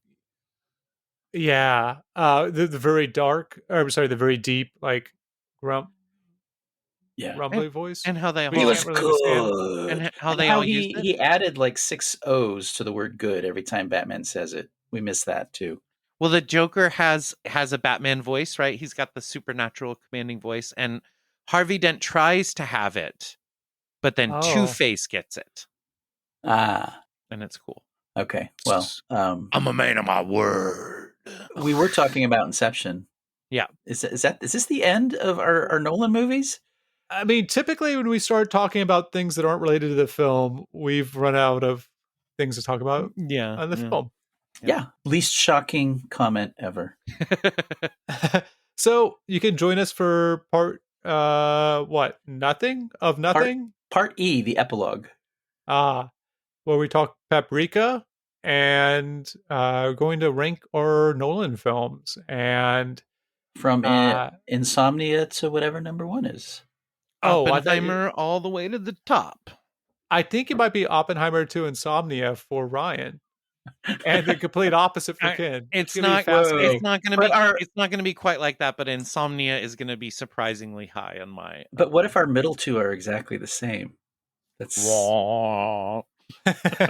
Yeah. The very dark, or sorry, the very deep, like rumbly voice. And how they all He was good. And how they all used it. He added like 6 O's to the word good every time Batman says it. We missed that too. Well, the Joker has a Batman voice, right? He's got the supernatural commanding voice, and Harvey Dent tries to have it, but then Two-Face gets it. And it's cool. Okay. Well, I'm a man of my word. We were talking about Inception. Yeah. Is this the end of our Nolan movies? I mean, typically when we start talking about things that aren't related to the film, we've run out of things to talk about on the film. Yeah. Least shocking comment ever. So you can join us for part nothing of nothing? Part E, the epilogue. Where we talk paprika and going to rank our Nolan films and from Insomnia to whatever number 1 is. Oppenheimer all the way to the top. I think it might be Oppenheimer to Insomnia for Ryan. And the complete opposite for Ken. It's not going to be quite like that, but Insomnia is going to be surprisingly high on my. But what if our middle two are exactly the same? That's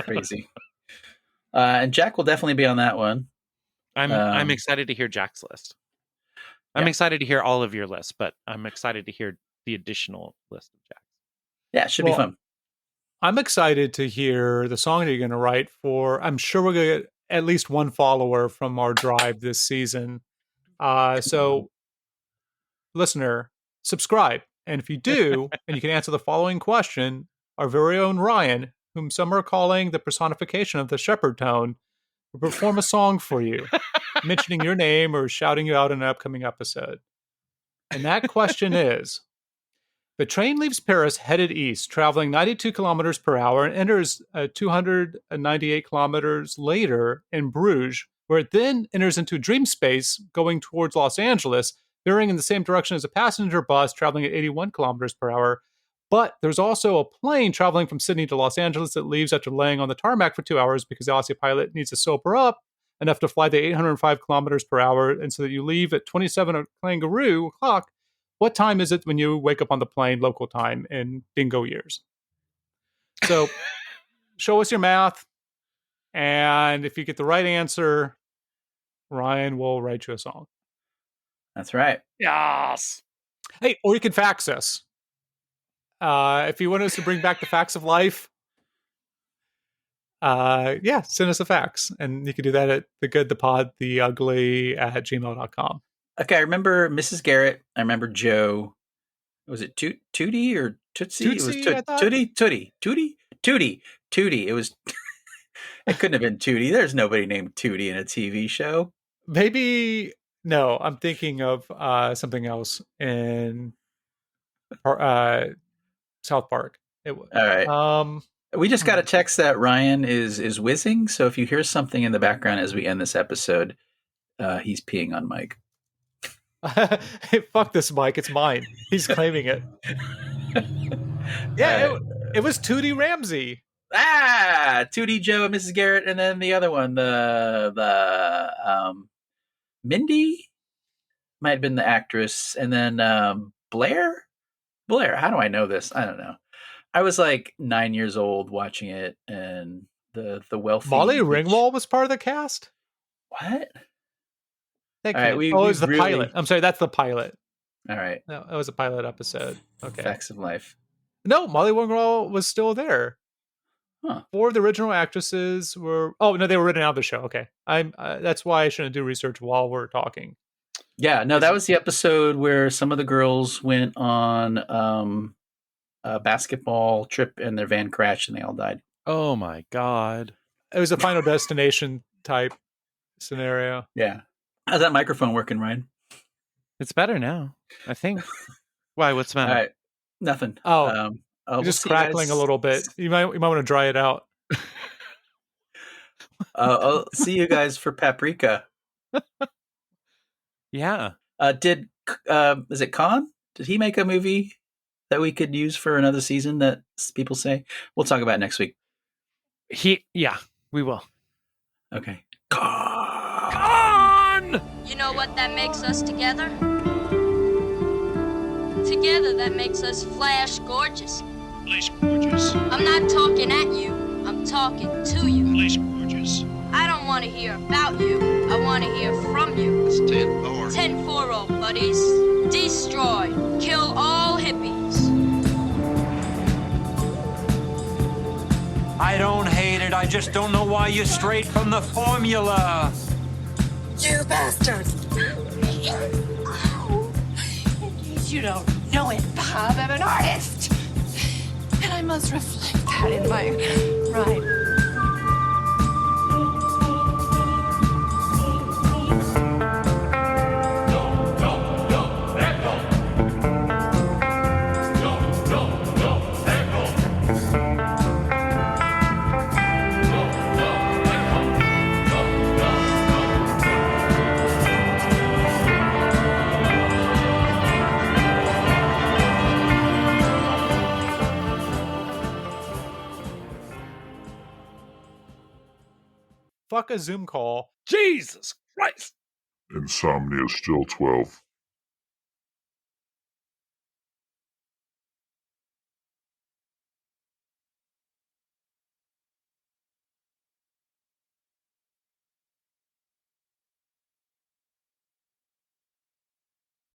crazy. And Jack will definitely be on that one. I'm excited to hear Jack's list. I'm excited to hear all of your lists, but I'm excited to hear the additional list of Jack's. Yeah, it should be fun. I'm excited to hear the song that you're going to write for. I'm sure we're going to get at least one follower from our drive this season. So, listener, subscribe. And if you do, and you can answer the following question, our very own Ryan, whom some are calling the personification of the shepherd tone, will perform a song for you, mentioning your name or shouting you out in an upcoming episode. And that question is, the train leaves Paris headed east, traveling 92 kilometers per hour, and enters 298 kilometers later in Bruges, where it then enters into dream space, going towards Los Angeles, veering in the same direction as a passenger bus, traveling at 81 kilometers per hour. But there's also a plane traveling from Sydney to Los Angeles that leaves after laying on the tarmac for 2 hours because the Aussie pilot needs to sober up enough to fly the 805 kilometers per hour, and so that you leave at 27 kangaroo o'clock. What time is it when you wake up on the plane, local time, in dingo years? So show us your math. And if you get the right answer, Ryan will write you a song. That's right. Yes. Hey, or you can fax us. If you want us to bring back the facts of life, send us a fax. And you can do that at thegoodthepod@gmail.com. Okay, I remember Mrs. Garrett. I remember Joe. Was it Tootie or Tootsie? It was Tootie. It was. It couldn't have been Tootie. There's nobody named Tootie in a TV show. Maybe no. I'm thinking of something else in South Park. All right. We just got a text that Ryan is whizzing. So if you hear something in the background as we end this episode, he's peeing on Mike. Hey, fuck this mic. It's mine. He's claiming it. Yeah, it was Tootie Ramsey. 2D Joe and Mrs. Garrett, and then the other one, the Mindy might have been the actress, and then Blair. How do I know this? I don't know. I was like 9 years old watching it, and the wealthy Molly Ringwald was part of the cast. What? That All right, can't- we it was the really- pilot. I'm sorry, that's the pilot. All right, No, it was a pilot episode. Okay. Facts of Life. No, Molly Ringwald was still there. Huh. 4 of the original actresses were. Oh no, they were written out of the show. Okay, I'm. That's why I shouldn't do research while we're talking. Yeah, no, that was the episode where some of the girls went on a basketball trip and their van crashed and they all died. Oh my God. It was a Final Destination type scenario. Yeah. How's that microphone working, Ryan? It's better now, I think. Why? What's the All matter? right. Nothing. Oh, we'll just see you crackling guys. a little bit. You might want to dry it out. I'll see you guys for Paprika. Yeah. Is it Khan? Did he make a movie that we could use for another season that people say? We'll talk about it next week. Yeah, we will. Okay. Gone! You know what that makes us together? Together that makes us flash gorgeous. Flash gorgeous. I'm not talking at you, I'm talking to you. Flash gorgeous. I don't want to hear about you, I want to hear from you. It's 10-4. 10-4, old buddies. Destroy, kill all hippies. I don't hate it. I just don't know why you strayed from the formula. You bastard! In case you don't know it, Bob, I'm an artist. And I must reflect that in my rhyme. Fuck a Zoom call. Jesus Christ. Insomnia is still 12.